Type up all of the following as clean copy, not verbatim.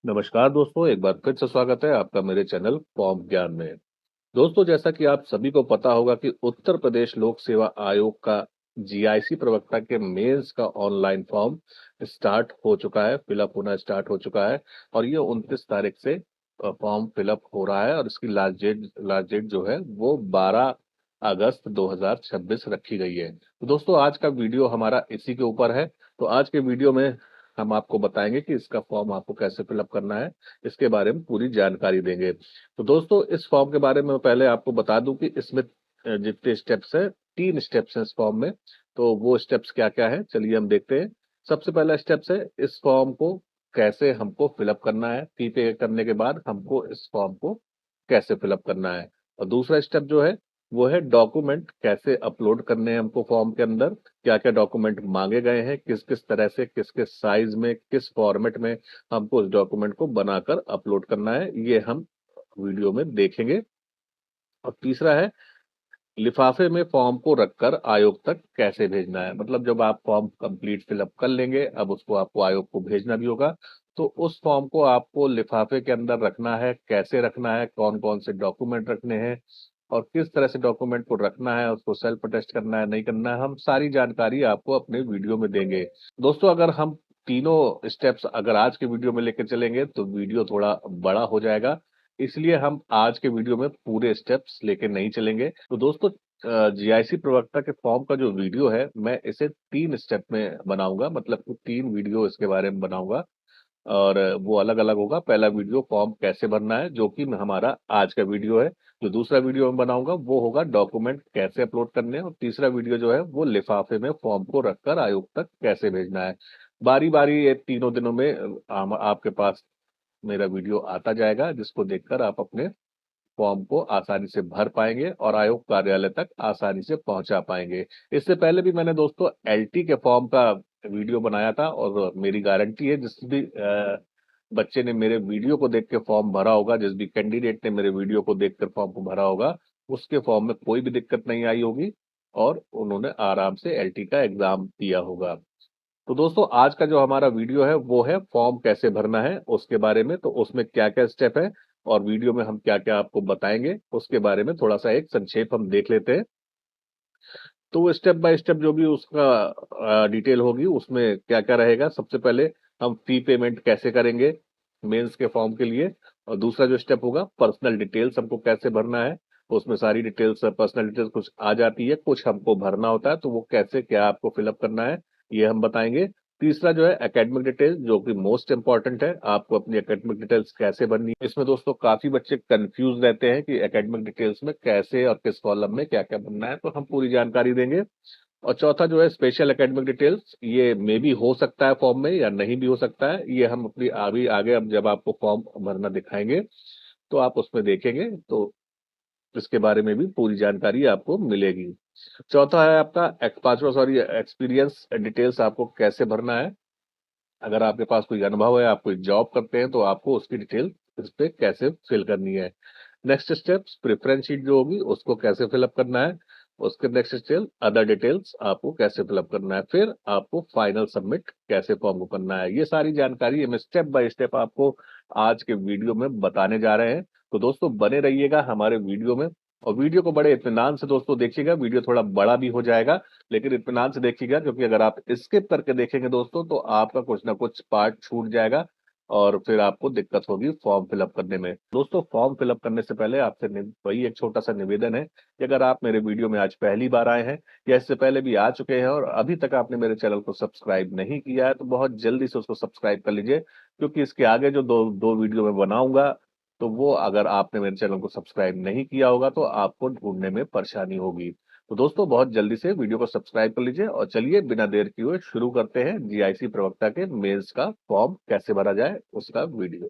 नमस्कार दोस्तों, एक बार फिर से स्वागत है आपका मेरे चैनल फॉर्म ज्ञान में। दोस्तों, जैसा कि आप सभी को पता होगा कि उत्तर प्रदेश लोक सेवा आयोग का जीआईसी प्रवक्ता के मेंस का ऑनलाइन फॉर्म स्टार्ट हो चुका है, फिलअप होना स्टार्ट हो चुका है और ये 29 तारीख से फॉर्म फिलअप हो रहा है और इसकी लास्ट डेट जो है वो 12 अगस्त 2026 रखी गई है। तो दोस्तों, आज का वीडियो हमारा इसी के ऊपर है। तो आज के वीडियो में हम आपको बताएंगे कि इसका फॉर्म आपको कैसे फिलअप करना है, इसके बारे में पूरी जानकारी देंगे। तो दोस्तों, इस फॉर्म के बारे में पहले आपको बता दूं कि इसमें जितने स्टेप्स हैं, 3 स्टेप्स हैं इस फॉर्म में। तो वो स्टेप्स क्या क्या है, चलिए हम देखते हैं। सबसे पहला स्टेप्स है इस फॉर्म को कैसे हमको फिलअप करना है, फी पे करने के बाद हमको इस फॉर्म को कैसे फिलअप करना है। और दूसरा स्टेप जो है वो है डॉक्यूमेंट कैसे अपलोड करने हैं हमको फॉर्म के अंदर, क्या क्या डॉक्यूमेंट मांगे गए हैं, किस किस तरह से, किस किस साइज में, किस फॉर्मेट में हमको उस डॉक्यूमेंट को बनाकर अपलोड करना है, ये हम वीडियो में देखेंगे। और तीसरा है लिफाफे में फॉर्म को रखकर आयोग तक कैसे भेजना है। मतलब जब आप फॉर्म कंप्लीट फिलअप कर लेंगे, अब उसको आपको आयोग को भेजना भी होगा, तो उस फॉर्म को आपको लिफाफे के अंदर रखना है, कैसे रखना है, कौन कौन से डॉक्यूमेंट रखने हैं और किस तरह से डॉक्यूमेंट को रखना है, उसको सेल्फ अटेस्ट करना है नहीं करना है, हम सारी जानकारी आपको अपने वीडियो में देंगे। दोस्तों, अगर हम तीनों स्टेप्स अगर आज के वीडियो में लेकर चलेंगे तो वीडियो थोड़ा बड़ा हो जाएगा, इसलिए हम आज के वीडियो में पूरे स्टेप्स लेके नहीं चलेंगे। तो दोस्तों, जीआईसी प्रवक्ता के फॉर्म का जो वीडियो है मैं इसे 3 स्टेप में बनाऊंगा, मतलब कि 3 वीडियो इसके बारे में बनाऊंगा और वो अलग अलग होगा। पहला वीडियो फॉर्म कैसे भरना है जो कि हमारा आज का वीडियो है। जो दूसरा वीडियो मैं बनाऊंगा वो होगा डॉक्यूमेंट कैसे अपलोड करने हैं और तीसरा वीडियो जो है वो लिफाफे में फॉर्म को रखकर आयोग तक कैसे भेजना है। बारी बारी ये तीनों दिनों में आपके पास मेरा वीडियो आता जाएगा, जिसको देखकर आप अपने फॉर्म को आसानी से भर पाएंगे और आयोग कार्यालय तक आसानी से पहुंचा पाएंगे। इससे पहले भी मैंने दोस्तों एलटी के फॉर्म का वीडियो बनाया था और मेरी गारंटी है जिस भी बच्चे ने मेरे वीडियो को देख के फॉर्म भरा होगा, जिस भी कैंडिडेट ने मेरे वीडियो को देखकर फॉर्म को भरा होगा, उसके फॉर्म में कोई भी दिक्कत नहीं आई होगी और उन्होंने आराम से एलटी का एग्जाम दिया होगा। तो दोस्तों, आज का जो हमारा वीडियो है वो है फॉर्म कैसे भरना है उसके बारे में। तो उसमें क्या क्या स्टेप है और वीडियो में हम क्या क्या आपको बताएंगे उसके बारे में थोड़ा सा एक संक्षेप हम देख लेते हैं। तो वो स्टेप बाय स्टेप जो भी उसका डिटेल होगी उसमें क्या क्या रहेगा, सबसे पहले हम फी पेमेंट कैसे करेंगे मेंस के फॉर्म के लिए। और दूसरा जो स्टेप होगा पर्सनल डिटेल्स हमको कैसे भरना है, तो उसमें सारी डिटेल्स, पर्सनल डिटेल्स कुछ आ जाती है, कुछ हमको भरना होता है, तो वो कैसे क्या आपको फिलअप करना है ये हम बताएंगे। तीसरा जो है एकेडमिक डिटेल्स, जो कि मोस्ट इंपॉर्टेंट है, आपको अपनी एकेडमिक डिटेल्स कैसे भरनी है। इसमें दोस्तों काफी बच्चे कंफ्यूज रहते हैं कि एकेडमिक डिटेल्स में कैसे और किस कॉलम में क्या क्या भरना है, तो हम पूरी जानकारी देंगे। और चौथा जो है स्पेशल एकेडमिक डिटेल्स, ये मे भी हो सकता है फॉर्म में या नहीं भी हो सकता है, ये हम अपनी आगे आगे अब जब आपको फॉर्म भरना दिखाएंगे तो आप उसमें देखेंगे, तो इसके बारे में भी पूरी जानकारी आपको मिलेगी। चौथा है आपका पांचवा सॉरी एक्सपीरियंस डिटेल्स, आपको कैसे भरना है। अगर आपके पास कोई अनुभव है, आप कोई जॉब करते हैं, तो आपको उसकी डिटेल इस पे कैसे फिल करनी है। नेक्स्ट स्टेप्स प्रेफरेंस शीट जो होगी उसको कैसे फिलअप करना है। उसके नेक्स्ट स्टेप अदर डिटेल्स आपको कैसे फिलअप करना है, फिर आपको फाइनल सबमिट कैसे फॉर्म को करना है। ये सारी जानकारी हम स्टेप बाय स्टेप आपको आज के वीडियो में बताने जा रहे हैं। तो दोस्तों, बने रहिएगा हमारे वीडियो में और वीडियो को बड़े इत्मीनान से दोस्तों देखिएगा। वीडियो थोड़ा बड़ा भी हो जाएगा, लेकिन इत्मीनान से देखिएगा, क्योंकि अगर आप स्किप करके देखेंगे दोस्तों तो आपका कुछ ना कुछ पार्ट छूट जाएगा और फिर आपको दिक्कत होगी फॉर्म फिलअप करने में। दोस्तों, फॉर्म फिलअप करने से पहले आपसे वही एक छोटा सा निवेदन है कि अगर आप मेरे वीडियो में आज पहली बार आए हैं या इससे पहले भी आ चुके हैं और अभी तक आपने मेरे चैनल को सब्सक्राइब नहीं किया है, तो बहुत जल्दी से उसको सब्सक्राइब कर लीजिए, क्योंकि इसके आगे जो दो दो वीडियो में बनाऊंगा, तो वो अगर आपने मेरे चैनल को सब्सक्राइब नहीं किया होगा तो आपको ढूंढने में परेशानी होगी। तो दोस्तों, बहुत जल्दी से वीडियो को सब्सक्राइब कर लीजिए और चलिए बिना देर किए हुए शुरू करते हैं जीआईसी प्रवक्ता के मेंस का फॉर्म कैसे भरा जाए उसका वीडियो।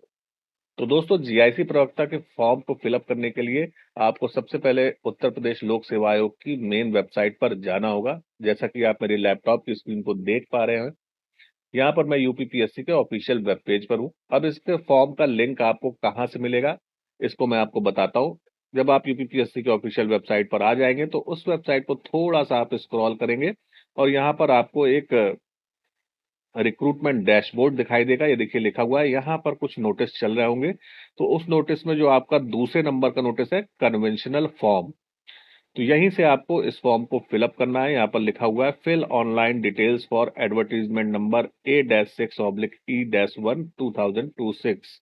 तो दोस्तों, जीआईसी प्रवक्ता के फॉर्म को फिलअप करने के लिए आपको सबसे पहले उत्तर प्रदेश लोक सेवा आयोग की मेन वेबसाइट पर जाना होगा, जैसा कि आप मेरे लैपटॉप की स्क्रीन को देख पा रहे हैं। यहाँ पर मैं यूपीपीएससी के ऑफिशियल वेब पेज पर हूँ। अब इसके फॉर्म का लिंक आपको कहाँ से मिलेगा, इसको मैं आपको बताता हूँ। जब आप यूपीपीएससी के ऑफिशियल वेबसाइट पर आ जाएंगे तो उस वेबसाइट को थोड़ा सा आप स्क्रॉल करेंगे और यहाँ पर आपको एक रिक्रूटमेंट डैशबोर्ड दिखाई देगा। ये देखिए लिखा हुआ है, यहाँ पर कुछ नोटिस चल रहे होंगे। तो उस नोटिस में जो आपका दूसरे नंबर का नोटिस है, कन्वेंशनल फॉर्म, तो यहीं से आपको इस फॉर्म को फिलअप करना है। यहाँ पर लिखा हुआ है, fill online details for advertisement number A-6/E-1 2026,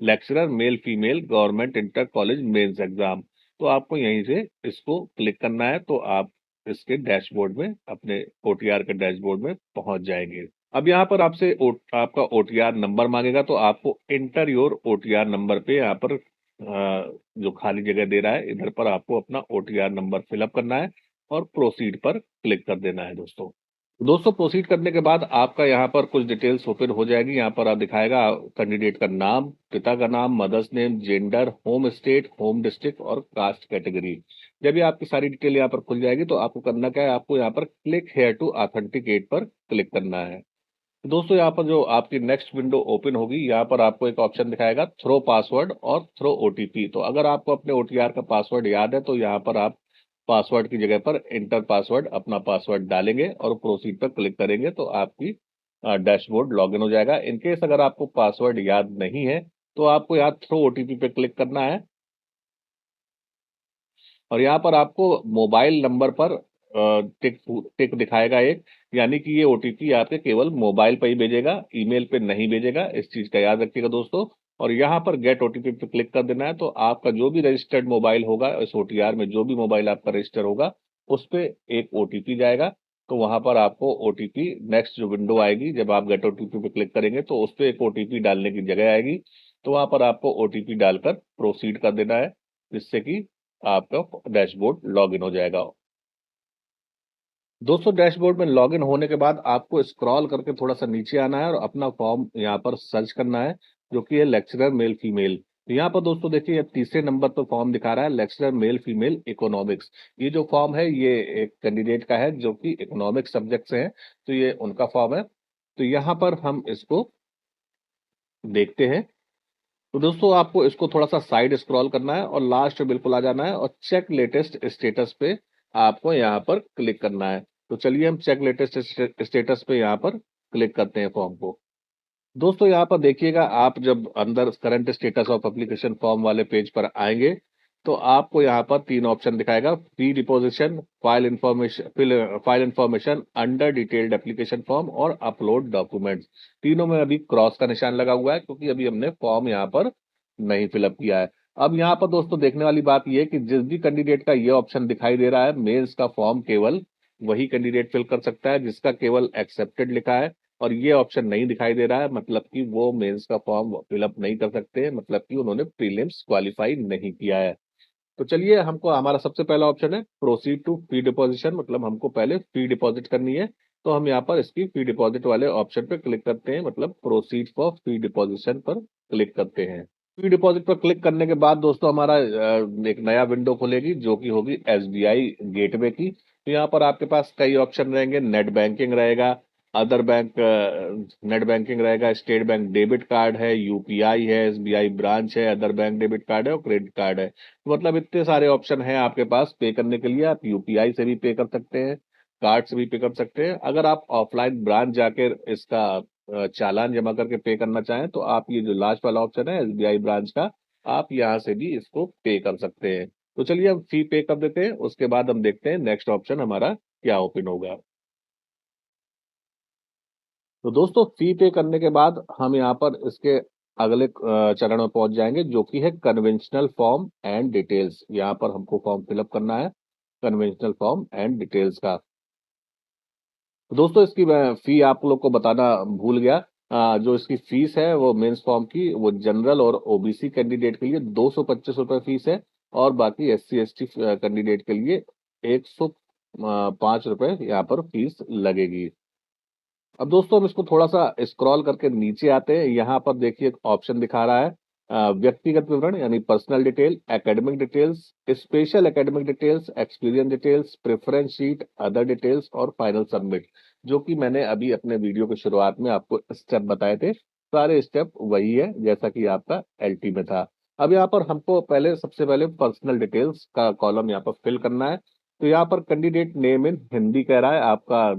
lecturer male female government inter college men's exam. तो आपको यहीं से इसको क्लिक करना है, तो आप इसके डैशबोर्ड में, अपने ओटीआर के डैशबोर्ड में पहुंच जाएंगे। अब यहाँ पर आपसे आपका ओटीआर नंबर मांगेगा, तो आपको इंटर योर ओटीआर नंबर पे यहाँ पर जो खाली जगह दे रहा है, इधर पर आपको अपना ओटीआर नंबर फिलअप करना है और प्रोसीड पर क्लिक कर देना है दोस्तों। दोस्तों प्रोसीड करने के बाद आपका यहाँ पर कुछ डिटेल्स ओपन हो जाएगी। यहाँ पर आप दिखाएगा कैंडिडेट का नाम, पिता का नाम, mother's name, gender, home state, home district और कास्ट कैटेगरी। जब ये आपकी सारी डिटेल यहाँ पर खुल जाएगी, तो आपको करना क्या है, आपको यहाँ पर क्लिक हेयर टू ऑथेंटिकेट पर क्लिक करना है। दोस्तों यहाँ पर जो आपकी नेक्स्ट विंडो ओपन होगी, यहाँ पर आपको एक ऑप्शन दिखाएगा थ्रो पासवर्ड और थ्रो ओटीपी। तो अगर आपको अपने ओटीआर का पासवर्ड याद है, तो यहाँ पर आप पासवर्ड की जगह पर इंटर पासवर्ड, अपना पासवर्ड डालेंगे और प्रोसीड पर क्लिक करेंगे, तो आपकी डैशबोर्ड लॉगिन हो जाएगा। इनकेस अगर आपको पासवर्ड याद नहीं है, तो आपको यहाँ थ्रो ओटीपी पे क्लिक करना है और यहाँ पर आपको मोबाइल नंबर पर टिक टिक दिखाएगा एक, यानी कि ये ओटीपी आपके केवल मोबाइल पर ही भेजेगा, ईमेल पे नहीं भेजेगा। इस चीज का याद रखिएगा दोस्तों। और यहाँ पर गेट ओटीपी पे क्लिक कर देना है, तो आपका जो भी रजिस्टर्ड मोबाइल होगा, इस ओटीआर में जो भी मोबाइल आपका रजिस्टर होगा, उस पे एक ओटीपी जाएगा। तो वहां पर आपको ओटीपी, नेक्स्ट जो विंडो आएगी, जब आप गेट ओटीपी पे क्लिक करेंगे, तो उस पे एक ओटीपी डालने की जगह आएगी। तो वहां पर आपको ओटीपी डालकर प्रोसीड कर देना है, जिससे कि आपका डैशबोर्ड लॉगिन हो जाएगा। दोस्तों डैशबोर्ड में लॉगिन होने के बाद आपको स्क्रॉल करके थोड़ा सा नीचे आना है और अपना फॉर्म यहाँ पर सर्च करना है, जो कि है लेक्चरर मेल फीमेल। तो यहाँ पर दोस्तों देखिए, ये तीसरे नंबर पर फॉर्म दिखा रहा है, लेक्चरर मेल फीमेल इकोनॉमिक्स। ये जो फॉर्म है, ये एक कैंडिडेट का है जो कि इकोनॉमिक्स सब्जेक्ट से है, तो ये उनका फॉर्म है। तो यहाँ पर हम इसको देखते हैं। तो दोस्तों आपको इसको थोड़ा सा साइड स्क्रॉल करना है और लास्ट में बिल्कुल आ जाना है और चेक लेटेस्ट स्टेटस पे आपको यहाँ पर क्लिक करना है। तो चलिए हम चेक लेटेस्ट स्टेटस पे यहाँ पर क्लिक करते हैं फॉर्म को। दोस्तों यहाँ पर देखिएगा, आप जब अंदर current status of application form वाले पेज पर आएंगे, तो आपको यहाँ पर तीन ऑप्शन दिखाएगा, pre deposition, file information under detailed application form और अपलोड डॉक्यूमेंट्स। तीनों में अभी क्रॉस का निशान लगा हुआ है, क्योंकि अभी हमने फॉर्म यहाँ पर नहीं फिलअप किया है। अब यहाँ पर दोस्तों देखने वाली बात यह है कि जिस भी कैंडिडेट का ये ऑप्शन दिखाई दे रहा है, मेंस का फॉर्म केवल वही कैंडिडेट फिल कर सकता है जिसका केवल एक्सेप्टेड लिखा है, और ये ऑप्शन नहीं दिखाई दे रहा है, मतलब कि वो मेंस का फॉर्म फिलअप नहीं कर सकते, मतलब कि उन्होंने प्रीलिम्स क्वालिफाई नहीं किया है। तो चलिए, हमको हमारा सबसे पहला ऑप्शन है प्रोसीड टू फी डिपॉजिशन, मतलब हमको पहले फी डिपॉजिट करनी है। तो हम यहाँ पर इसकी फी डिपॉजिट वाले ऑप्शन पे क्लिक करते हैं, मतलब प्रोसीड फॉर फी डिपॉजिशन पर क्लिक करते हैं। फी डिपॉजिट पर क्लिक करने के बाद दोस्तों हमारा एक नया विंडो खुलेगी, जो कि होगी एसबीआई गेटवे की। तो यहाँ पर आपके पास कई ऑप्शन रहेंगे, नेट बैंकिंग रहेगा, अदर बैंक, नेट बैंकिंग रहेगा, स्टेट बैंक डेबिट कार्ड है, यूपीआई है, एसबीआई ब्रांच है, अदर बैंक डेबिट कार्ड है और क्रेडिट कार्ड है। मतलब इतने सारे ऑप्शन हैं आपके पास पे करने के लिए। आप यूपीआई से भी पे कर सकते हैं, कार्ड से भी पे कर सकते हैं। अगर आप ऑफलाइन ब्रांच जाकर इसका चालान जमा करके पे करना चाहें, तो आप ये जो लास्ट वाला ऑप्शन है एसबीआई ब्रांच का, आप यहाँ से भी इसको पे कर सकते हैं। तो चलिए हम फी पे कर देते हैं, उसके बाद हम देखते हैं नेक्स्ट ऑप्शन हमारा क्या ओपन होगा। तो दोस्तों फी पे करने के बाद हम यहाँ पर इसके अगले चरण में पहुंच जाएंगे, जो कि है कन्वेंशनल फॉर्म एंड डिटेल्स। यहाँ पर हमको फॉर्म फिलअप करना है, कन्वेंशनल फॉर्म एंड डिटेल्स का। तो दोस्तों इसकी मैं फी आप लोग को बताना भूल गया। जो इसकी फीस है वो मेंस फॉर्म की, वो जनरल और ओबीसी कैंडिडेट के लिए 225 रुपये फीस है, और बाकी एससी एसटी कैंडिडेट के लिए 105 रुपये यहाँ पर फीस लगेगी। अब दोस्तों हम इसको थोड़ा सा स्क्रॉल करके नीचे आते हैं। यहाँ पर देखिए एक ऑप्शन दिखा रहा है, व्यक्तिगत विवरण यानी personal detail, academic details, special academic details, experience details, preference sheet, other details और फाइनल सबमिट, जो कि मैंने अभी अपने वीडियो की शुरुआत में आपको स्टेप बताए थे। सारे स्टेप वही है जैसा कि आपका एलटी में था। अब यहाँ पर हमको पहले, सबसे पहले पर्सनल डिटेल्स का कॉलम यहाँ पर फिल करना है। तो यहाँ पर कैंडिडेट नेम इन हिंदी कह रहा है, आपका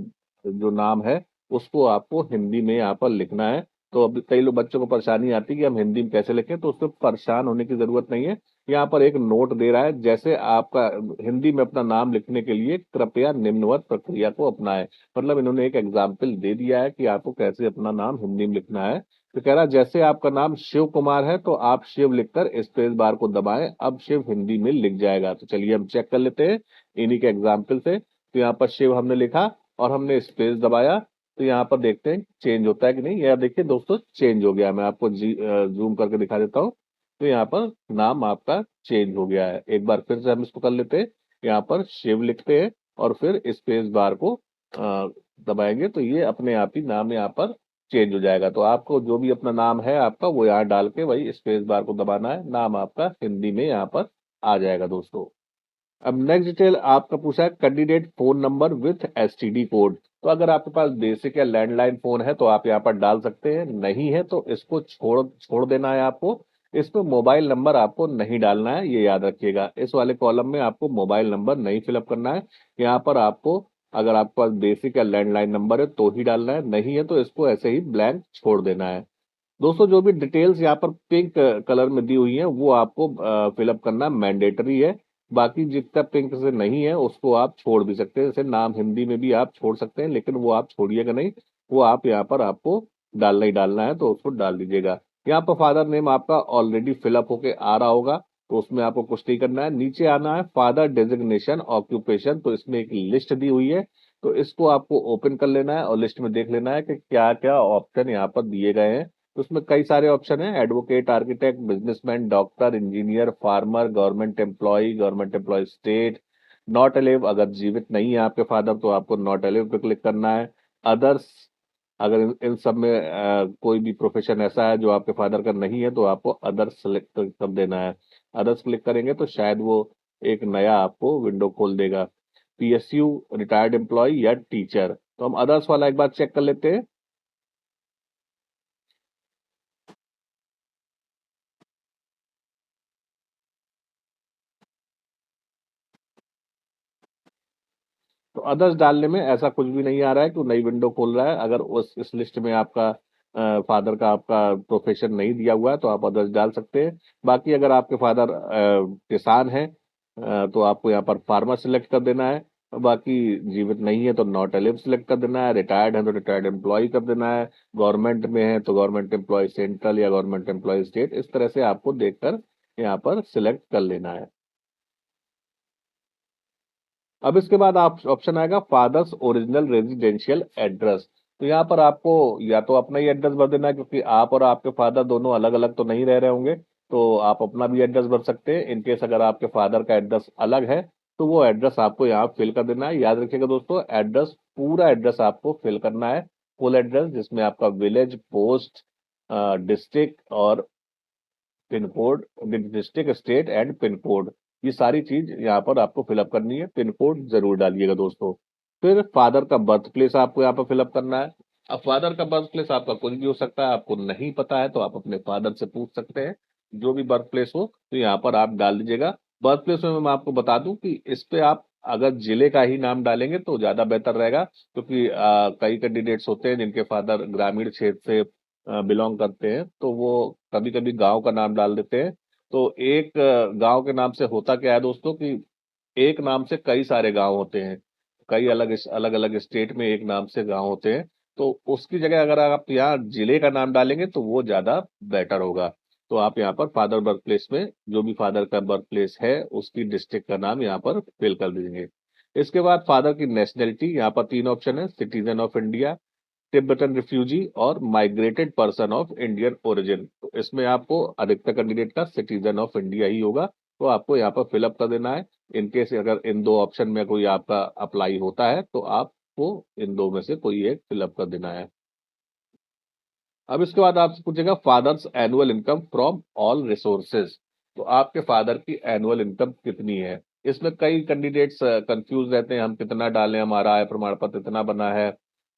जो नाम है उसको आपको हिंदी में यहाँ पर लिखना है। तो अभी कई लोग बच्चों को परेशानी आती है कि हम हिंदी में कैसे लिखें, तो उसमें परेशान होने की जरूरत नहीं है। यहाँ पर एक नोट दे रहा है, जैसे आपका हिंदी में अपना नाम लिखने के लिए कृपया निम्नवत प्रक्रिया को अपनाएं। मतलब इन्होंने एक एग्जाम्पल दे दिया है कि आपको कैसे अपना नाम हिंदी में लिखना है। तो कह रहा है जैसे आपका नाम शिव कुमार है तो आप शिव लिखकर स्पेस बार को दबाएं, अब शिव हिंदी में लिख जाएगा। तो चलिए हम चेक कर लेते हैं इन्हीं के एग्जाम्पल से। तो यहाँ पर शिव हमने लिखा और हमने स्पेस दबाया, तो यहाँ पर देखते हैं चेंज होता है कि नहीं। यह देखिए दोस्तों चेंज हो गया, मैं आपको जूम करके दिखा देता हूँ। तो यहाँ पर नाम आपका चेंज हो गया है। एक बार फिर से हम इसको कर लेते हैं। यहाँ पर शिव लिखते हैं और फिर स्पेस बार को दबाएंगे तो ये अपने आप ही नाम यहाँ पर चेंज हो जाएगा। तो आपको जो भी अपना नाम है आपका वो यहाँ डाल के वही स्पेस बार को दबाना है, नाम आपका हिंदी में यहाँ पर आ जाएगा दोस्तों। अब नेक्स्ट डिटेल आपका पूछा है candidate phone number with STD code. तो अगर आपके पास बेसिक या लैंडलाइन फोन है तो आप यहाँ पर डाल सकते हैं, नहीं है तो इसको छोड़ छोड़ देना है आपको। इसमें मोबाइल नंबर आपको नहीं डालना है, ये याद रखिएगा। इस वाले कॉलम में आपको मोबाइल नंबर नहीं फिलअप करना है। यहाँ पर आपको अगर आपके पास बेसिक या लैंडलाइन नंबर है तो ही डालना है, नहीं है तो इसको ऐसे ही ब्लैंक छोड़ देना है। दोस्तों जो भी डिटेल्स यहाँ पर पिंक कलर में दी हुई है वो आपको फिलअप करना मैंडेटरी है। बाकी जितना पिंक से नहीं है उसको आप छोड़ भी सकते हैं, जैसे नाम हिंदी में भी आप छोड़ सकते हैं, लेकिन वो आप छोड़िएगा नहीं, वो आप यहाँ पर आपको डालना ही डालना है, तो उसको डाल दीजिएगा। यहाँ पर फादर नेम आपका ऑलरेडी फिलअप होके आ रहा होगा, तो उसमें आपको कुछ नहीं करना है। नीचे आना है फादर डेजिग्नेशन ऑक्यूपेशन, तो इसमें एक लिस्ट दी हुई है, तो इसको आपको ओपन कर लेना है और लिस्ट में देख लेना है कि क्या क्या ऑप्शन यहाँ पर दिए गए हैं। तो उसमें कई सारे ऑप्शन है, advocate, architect, businessman, doctor, engineer, farmer, government employ state, not alive, अगर जीवित नहीं है आपके फादर तो आपको नॉट अलेव पे क्लिक करना है। अदर्स, अगर इन सब में कोई भी प्रोफेशन ऐसा है जो आपके फादर का नहीं है तो आपको अदर्स सेलेक्ट कर देना है। अदर्स क्लिक करेंगे तो शायद वो एक नया आपको विंडो खोल देगा, पीएसयू, रिटायर्ड एम्प्लॉय या टीचर। तो हम अदर्स वाला एक बार चेक कर लेते हैं। तो अदर्स डालने में ऐसा कुछ भी नहीं आ रहा है कि नई विंडो खोल रहा है। अगर उस इस लिस्ट में आपका फादर का आपका प्रोफेशन नहीं दिया हुआ है तो आप अदर्स डाल सकते हैं। बाकी अगर आपके फादर किसान हैं तो आपको यहाँ पर फार्मर सेलेक्ट कर देना है। बाकी जीवित नहीं है तो नॉट एलिव सेलेक्ट कर देना है, रिटायर्ड है तो रिटायर्ड एम्प्लॉय कर देना है, गवर्नमेंट में है तो गवर्नमेंट एम्प्लॉय सेंट्रल या गवर्नमेंट एम्प्लॉय स्टेट, इस तरह से आपको देखकर यहाँ पर सिलेक्ट कर लेना है। अब इसके बाद आप ऑप्शन आएगा फादर्स ओरिजिनल रेजिडेंशियल एड्रेस। तो यहाँ पर आपको या तो अपना ही एड्रेस भर देना है, क्योंकि आप और आपके फादर दोनों अलग अलग तो नहीं रह रहे होंगे, तो आप अपना भी एड्रेस भर सकते हैं। इनकेस अगर आपके फादर का एड्रेस अलग है तो वो एड्रेस आपको यहाँ फिल कर देना है। याद रखिएगा दोस्तों, एड्रेस पूरा एड्रेस आपको फिल करना है, फुल एड्रेस, जिसमें आपका विलेज, पोस्ट, डिस्ट्रिक्ट और pin code, district, state and pin code, ये सारी चीज यहाँ पर आपको फिलअप करनी है। पिन कोड जरूर डालिएगा दोस्तों। फिर फादर का बर्थ प्लेस आपको यहाँ पर फिलअप करना है। अब फादर का बर्थ प्लेस आपका कुछ भी हो सकता है, आपको नहीं पता है तो आप अपने फादर से पूछ सकते हैं, जो भी बर्थ प्लेस हो तो यहाँ पर आप डाल दीजिएगा। बर्थ प्लेस में मैं आपको बता दूं कि इस पे आप अगर जिले का ही नाम डालेंगे तो ज्यादा बेहतर रहेगा, क्योंकि कई कैंडिडेट्स होते हैं जिनके फादर ग्रामीण क्षेत्र से बिलोंग करते हैं, तो वो कभी कभी गांव का नाम डाल देते हैं। तो एक गांव के नाम से होता क्या है दोस्तों कि एक नाम से कई सारे गांव होते हैं, कई अलग अलग अलग स्टेट में एक नाम से गांव होते हैं। तो उसकी जगह अगर आप यहाँ जिले का नाम डालेंगे तो वो ज्यादा बेटर होगा। तो आप यहाँ पर फादर बर्थ प्लेस में जो भी फादर का बर्थ प्लेस है उसकी डिस्ट्रिक्ट का नाम यहाँ पर फिल कर दीजिए। इसके बाद फादर की नेशनलिटी, यहाँ पर तीन ऑप्शन है, citizen of India, Tibetan refugee और migrated person of Indian origin. तो इसमें आपको अधिकतर कैंडिडेट का सिटीजन ऑफ इंडिया ही होगा, तो आपको यहाँ पर फिलअप कर देना है। इनकेस अगर इन दो ऑप्शन में कोई आपका अप्लाई होता है तो आपको इन दो में से कोई एक फिलअप कर देना है। अब इसके बाद आपसे पूछेगा father's annual income from all resources. तो आपके फादर की एनुअल इनकम कितनी है। इसमें कई कैंडिडेट्स कंफ्यूज रहते हैं, हम कितना डालें, हमारा आय प्रमाण पत्र इतना बना है,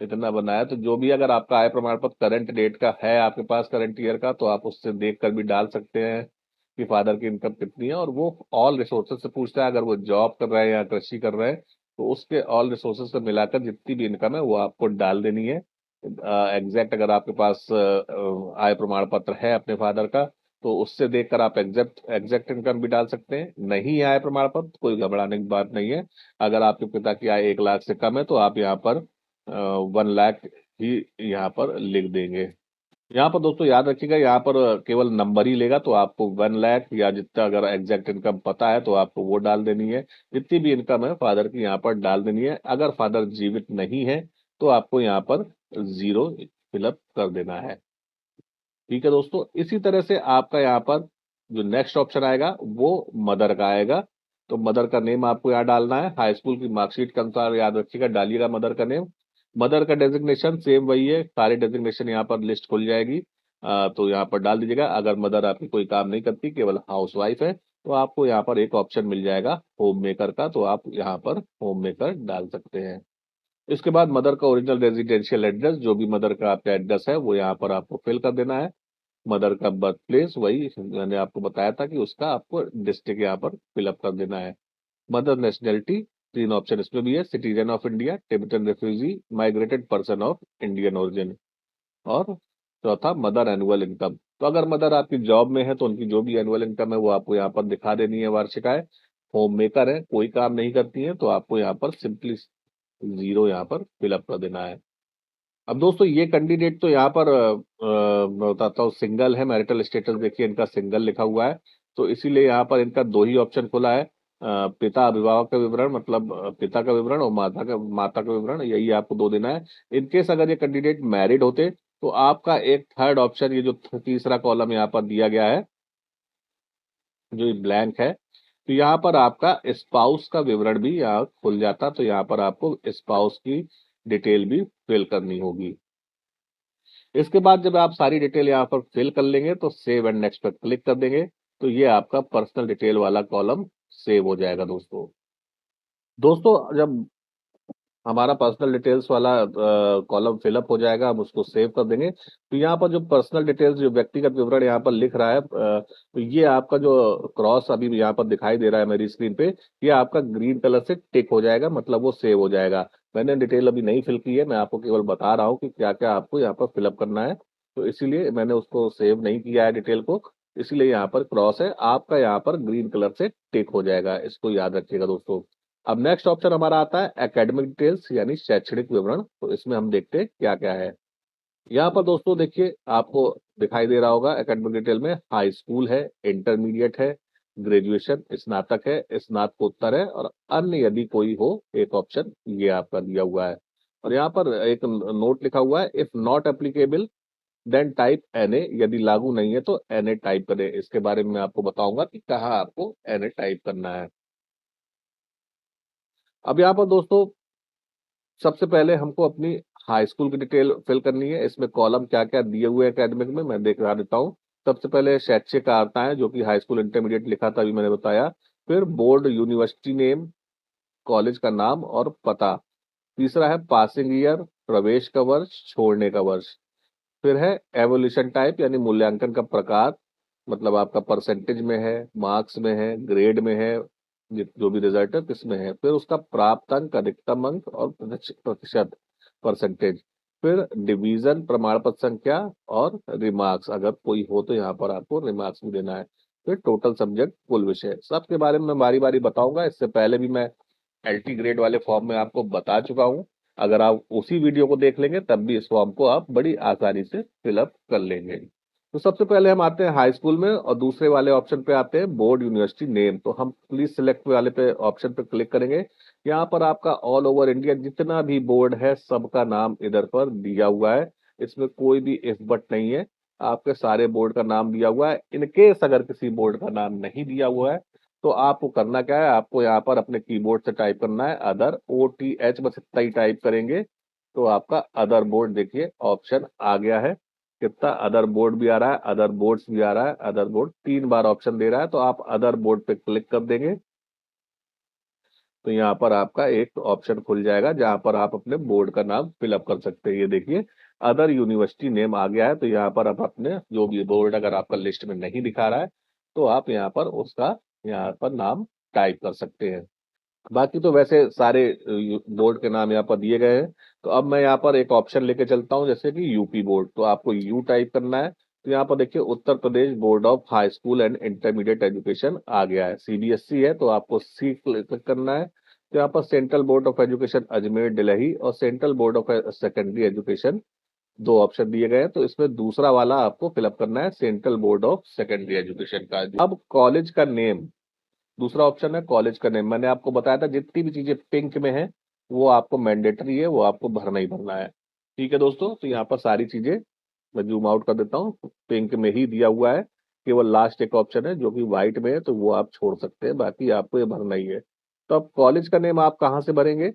इतना बना है। तो जो भी अगर आपका आय प्रमाण पत्र करंट डेट का है आपके पास, करंट ईयर का, तो आप उससे देख कर भी डाल सकते हैं कि फादर की इनकम कितनी है। और वो ऑल रिसोर्सेज से पूछता है, अगर वो जॉब कर रहे हैं या कृषि कर रहे हैं तो उसके ऑल रिसोर्सेज से मिलाकर जितनी भी इनकम है वो आपको डाल देनी है। एग्जैक्ट अगर आपके पास आय प्रमाण पत्र है अपने फादर का, तो उससे देखकर आप एग्जैक्ट एग्जैक्ट इनकम भी डाल सकते हैं। नहीं है आय प्रमाण पत्र, तो कोई घबराने की बात नहीं है। अगर आपके पिता की आय 1 लाख से कम है तो आप यहाँ पर 1 लाख ही यहाँ पर लिख देंगे। यहाँ पर दोस्तों याद रखिएगा, यहाँ पर केवल नंबर ही लेगा, तो आपको 1 लाख या जितना अगर एग्जैक्ट इनकम पता है तो आपको वो डाल देनी है। जितनी भी इनकम है फादर की यहाँ पर डाल देनी है। अगर फादर जीवित नहीं है तो आपको यहाँ पर 0 फिलअप कर देना है। ठीक है दोस्तों, इसी तरह से आपका यहाँ पर जो नेक्स्ट ऑप्शन आएगा वो मदर का आएगा। तो मदर का नेम आपको यहाँ डालना है, हाई स्कूल की मार्कशीट के अनुसार याद रखिएगा, डालिएगा मदर का नेम। मदर का डेजिग्नेशन सेम वही है, सारे डेजिग्नेशन यहाँ पर लिस्ट खुल जाएगी। तो यहाँ पर डाल दीजिएगा। अगर मदर आपकी कोई काम नहीं करती, केवल हाउस वाइफ है, तो आपको यहाँ पर एक ऑप्शन मिल जाएगा होम मेकर का, तो आप यहाँ पर होम मेकर डाल सकते हैं। इसके बाद मदर का ओरिजिनल रेजिडेंशियल एड्रेस, जो भी मदर का आपका एड्रेस है वो यहाँ पर आपको फिल कर देना है। मदर का बर्थ प्लेस, वही मैंने आपको बताया था कि उसका आपको डिस्ट्रिक्ट यहाँ पर फिलअप कर देना है। मदर नेशनैलिटी, 3 ऑप्शन इसमें भी है, citizen of India, Tibetan refugee, migrated person of Indian origin. और चौथा मदर एनुअल इनकम। तो अगर मदर आपकी जॉब में है तो उनकी जो भी एनुअल इनकम है वो आपको यहाँ पर दिखा देनी है, वार्षिक आय। होम मेकर है, कोई काम नहीं करती है, तो आपको यहाँ पर सिंपली 0 यहाँ पर फिलअप कर देना है। अब दोस्तों ये कैंडिडेट तो यहाँ पर मैं बताता हूँ, सिंगल है, मैरिटल स्टेटस देखिए इनका सिंगल लिखा हुआ है, तो इसीलिए यहाँ पर इनका 2 ही ऑप्शन खुला है। पिता अभिभावक का विवरण, मतलब पिता का विवरण, और माता का विवरण, यही आपको 2 देना है। इनकेस अगर ये कैंडिडेट मैरिड होते तो आपका एक थर्ड ऑप्शन, ये जो तीसरा कॉलम यहाँ पर दिया गया है, जो ये ब्लैंक है, तो यहाँ पर आपका स्पाउस का विवरण भी यहाँ खुल जाता, तो यहाँ पर आपको स्पाउस की डिटेल भी फिल करनी होगी। इसके बाद जब आप सारी डिटेल यहाँ पर फिल कर लेंगे तो सेव एंड नेक्स्ट पर क्लिक कर देंगे, तो ये आपका पर्सनल डिटेल वाला कॉलम सेव हो जाएगा दोस्तों। दोस्तों जब हमारा पर्सनल डिटेल्स वाला कॉलम फिलअप हो जाएगा, हम उसको सेव कर देंगे, तो यहाँ पर जो पर्सनल डिटेल्स, जो व्यक्तिगत विवरण यहाँ पर लिख रहा है, तो ये आपका जो क्रॉस अभी भी यहाँ पर दिखाई दे रहा है मेरी स्क्रीन पे, ये आपका ग्रीन कलर से टिक हो जाएगा, मतलब वो सेव हो जाएगा। मैंने डिटेल अभी नहीं फिल की है, मैं आपको केवल बता रहा हूँ कि क्या क्या आपको यहाँ पर फिलअप करना है, तो इसीलिए मैंने उसको सेव नहीं किया है डिटेल को, इसलिए यहाँ पर क्रॉस है, आपका यहाँ पर ग्रीन कलर से टिक हो जाएगा, इसको याद रखिएगा दोस्तों। अब नेक्स्ट ऑप्शन हमारा आता है एकेडमिक डिटेल्स, यानी शैक्षणिक विवरण, तो इसमें हम देखते हैं क्या क्या है। यहाँ पर दोस्तों देखिए आपको दिखाई दे रहा होगा, एकेडमिक डिटेल में हाई स्कूल है, इंटरमीडिएट है, ग्रेजुएशन, स्नातक है, स्नातकोत्तर है, और अन्य यदि कोई हो, एक ऑप्शन ये आपका दिया हुआ है। और यहाँ पर एक नोट लिखा हुआ है, if not applicable then type NA, यदि लागू नहीं है तो एनए टाइप करें। इसके बारे में मैं आपको बताऊंगा कि कहाँ आपको एनए टाइप करना है। अब यहाँ पर दोस्तों सबसे पहले हमको अपनी हाई स्कूल की डिटेल फिल करनी है। इसमें कॉलम क्या क्या दिए हुए हैं एकेडमिक में, मैं दिखा देता हूँ। सबसे पहले शैक्षिक आता है, जो कि हाई स्कूल इंटरमीडिएट लिखा था, अभी मैंने बताया। फिर बोर्ड, यूनिवर्सिटी नेम, कॉलेज का नाम और पता। तीसरा है पासिंग ईयर, प्रवेश का वर्ष, छोड़ने का वर्ष। फिर है एवोल्यूशन टाइप, यानी मूल्यांकन का प्रकार, मतलब आपका परसेंटेज में है, मार्क्स में है, ग्रेड में है, जो भी रिजल्ट है किसमें है। फिर उसका प्राप्त अंक, अधिकतम अंक और प्रतिशत, परसेंटेज। फिर डिवीजन, प्रमाण पत्र संख्या, और रिमार्क्स, अगर कोई हो तो यहाँ पर आपको रिमार्क्स भी देना है। फिर टोटल सब्जेक्ट, कुल विषय, सबके बारे में मैं बारी बारी बताऊंगा। इससे पहले भी मैं एलटी ग्रेड वाले फॉर्म में आपको बता चुका हूँ, अगर आप उसी वीडियो को देख लेंगे तब भी इस फॉर्म को आप बड़ी आसानी से फिलअप कर लेंगे। तो सबसे पहले हम आते हैं हाई स्कूल में, और दूसरे वाले ऑप्शन पे आते हैं बोर्ड, यूनिवर्सिटी नेम। तो हम प्लीज सिलेक्ट वाले पे ऑप्शन पे क्लिक करेंगे। यहाँ पर आपका ऑल ओवर इंडिया जितना भी बोर्ड है सबका नाम इधर पर दिया हुआ है, इसमें कोई भी इफ बट नहीं है, आपके सारे बोर्ड का नाम दिया हुआ है। इनकेस अगर किसी बोर्ड का नाम नहीं दिया हुआ है तो आपको करना क्या है, आपको यहाँ पर अपने कीबोर्ड से टाइप करना है अदर, OTH, बस इतना ही टाइप करेंगे तो आपका अदर बोर्ड देखिए ऑप्शन आ गया है। कितना अदर बोर्ड भी आ रहा है, अदर बोर्ड्स भी आ रहा है, अदर बोर्ड 3 बार ऑप्शन दे रहा है, तो आप अदर बोर्ड पे क्लिक कर देंगे, तो यहाँ पर आपका एक ऑप्शन खुल जाएगा जहां पर आप अपने बोर्ड का नाम फिलअप कर सकते हैं। ये देखिए अदर यूनिवर्सिटी नेम आ गया है, तो यहाँ पर आप अपने जो भी बोर्ड अगर आपका लिस्ट में नहीं दिखा रहा है तो आप यहाँ पर उसका यहाँ पर नाम टाइप कर सकते हैं। बाकी तो वैसे सारे बोर्ड के नाम यहाँ पर दिए गए हैं। तो अब मैं यहाँ पर एक ऑप्शन लेके चलता हूँ, जैसे कि यूपी बोर्ड, तो आपको यू टाइप करना है। तो यहाँ पर देखिए Uttar Pradesh board of high school and intermediate education आ गया है। सीबीएसई है तो आपको सी क्लिक करना है। तो यहाँ पर central board of education Ajmer Delhi और central board of secondary education दो ऑप्शन दिए गए हैं। तो इसमें दूसरा वाला आपको फिलअप करना है, central board of secondary education का। अब कॉलेज का नेम, दूसरा ऑप्शन है कॉलेज का नेम। मैंने आपको बताया था जितनी भी चीजें पिंक में है वो आपको मैंडेटरी है, वो आपको भरना ही भरना है। ठीक है दोस्तों, तो यहाँ पर सारी चीजें मैं जूम आउट कर देता हूँ, पिंक में ही दिया हुआ है। केवल लास्ट एक ऑप्शन है जो कि व्हाइट में है, तो वो आप छोड़ सकते हैं, बाकी आपको ये भरना ही है। तो अब कॉलेज का नेम आप कहाँ से भरेंगे?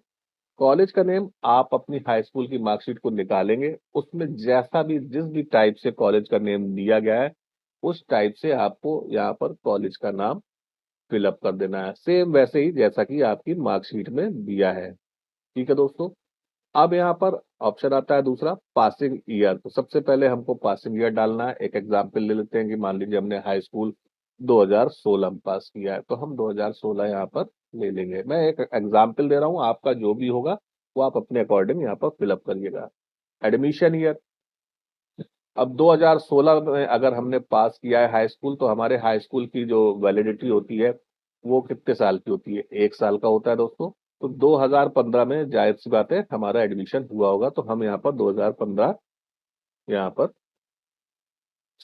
कॉलेज का नेम आप अपनी हाई स्कूल की मार्कशीट को निकालेंगे, उसमें जैसा भी जिस भी टाइप से कॉलेज का नेम दिया गया है उस टाइप से आपको यहाँ पर कॉलेज का नाम फिलअप कर देना है, सेम वैसे ही जैसा कि आपकी मार्कशीट में दिया है। ठीक है दोस्तों, अब यहाँ पर ऑप्शन आता है दूसरा, पासिंग ईयर। तो सबसे पहले हमको पासिंग ईयर डालना है। एक एग्जांपल ले लेते हैं कि मान लीजिए हमने हाई स्कूल 2016 में पास किया है, तो हम 2016 यहाँ पर ले लेंगे। मैं एक एग्जांपल दे रहा हूँ, आपका जो भी होगा वो आप अपने अकॉर्डिंग यहाँ पर फिलअप करिएगा। एडमिशन ईयर, अब 2016 में अगर हमने पास किया है हाई स्कूल, तो हमारे हाई स्कूल की जो वैलिडिटी होती है वो कितने साल की होती है? 1 साल का होता है दोस्तों। तो 2015 में जाहिर सी बात है हमारा एडमिशन हुआ होगा, तो हम यहाँ पर 2015 यहाँ पर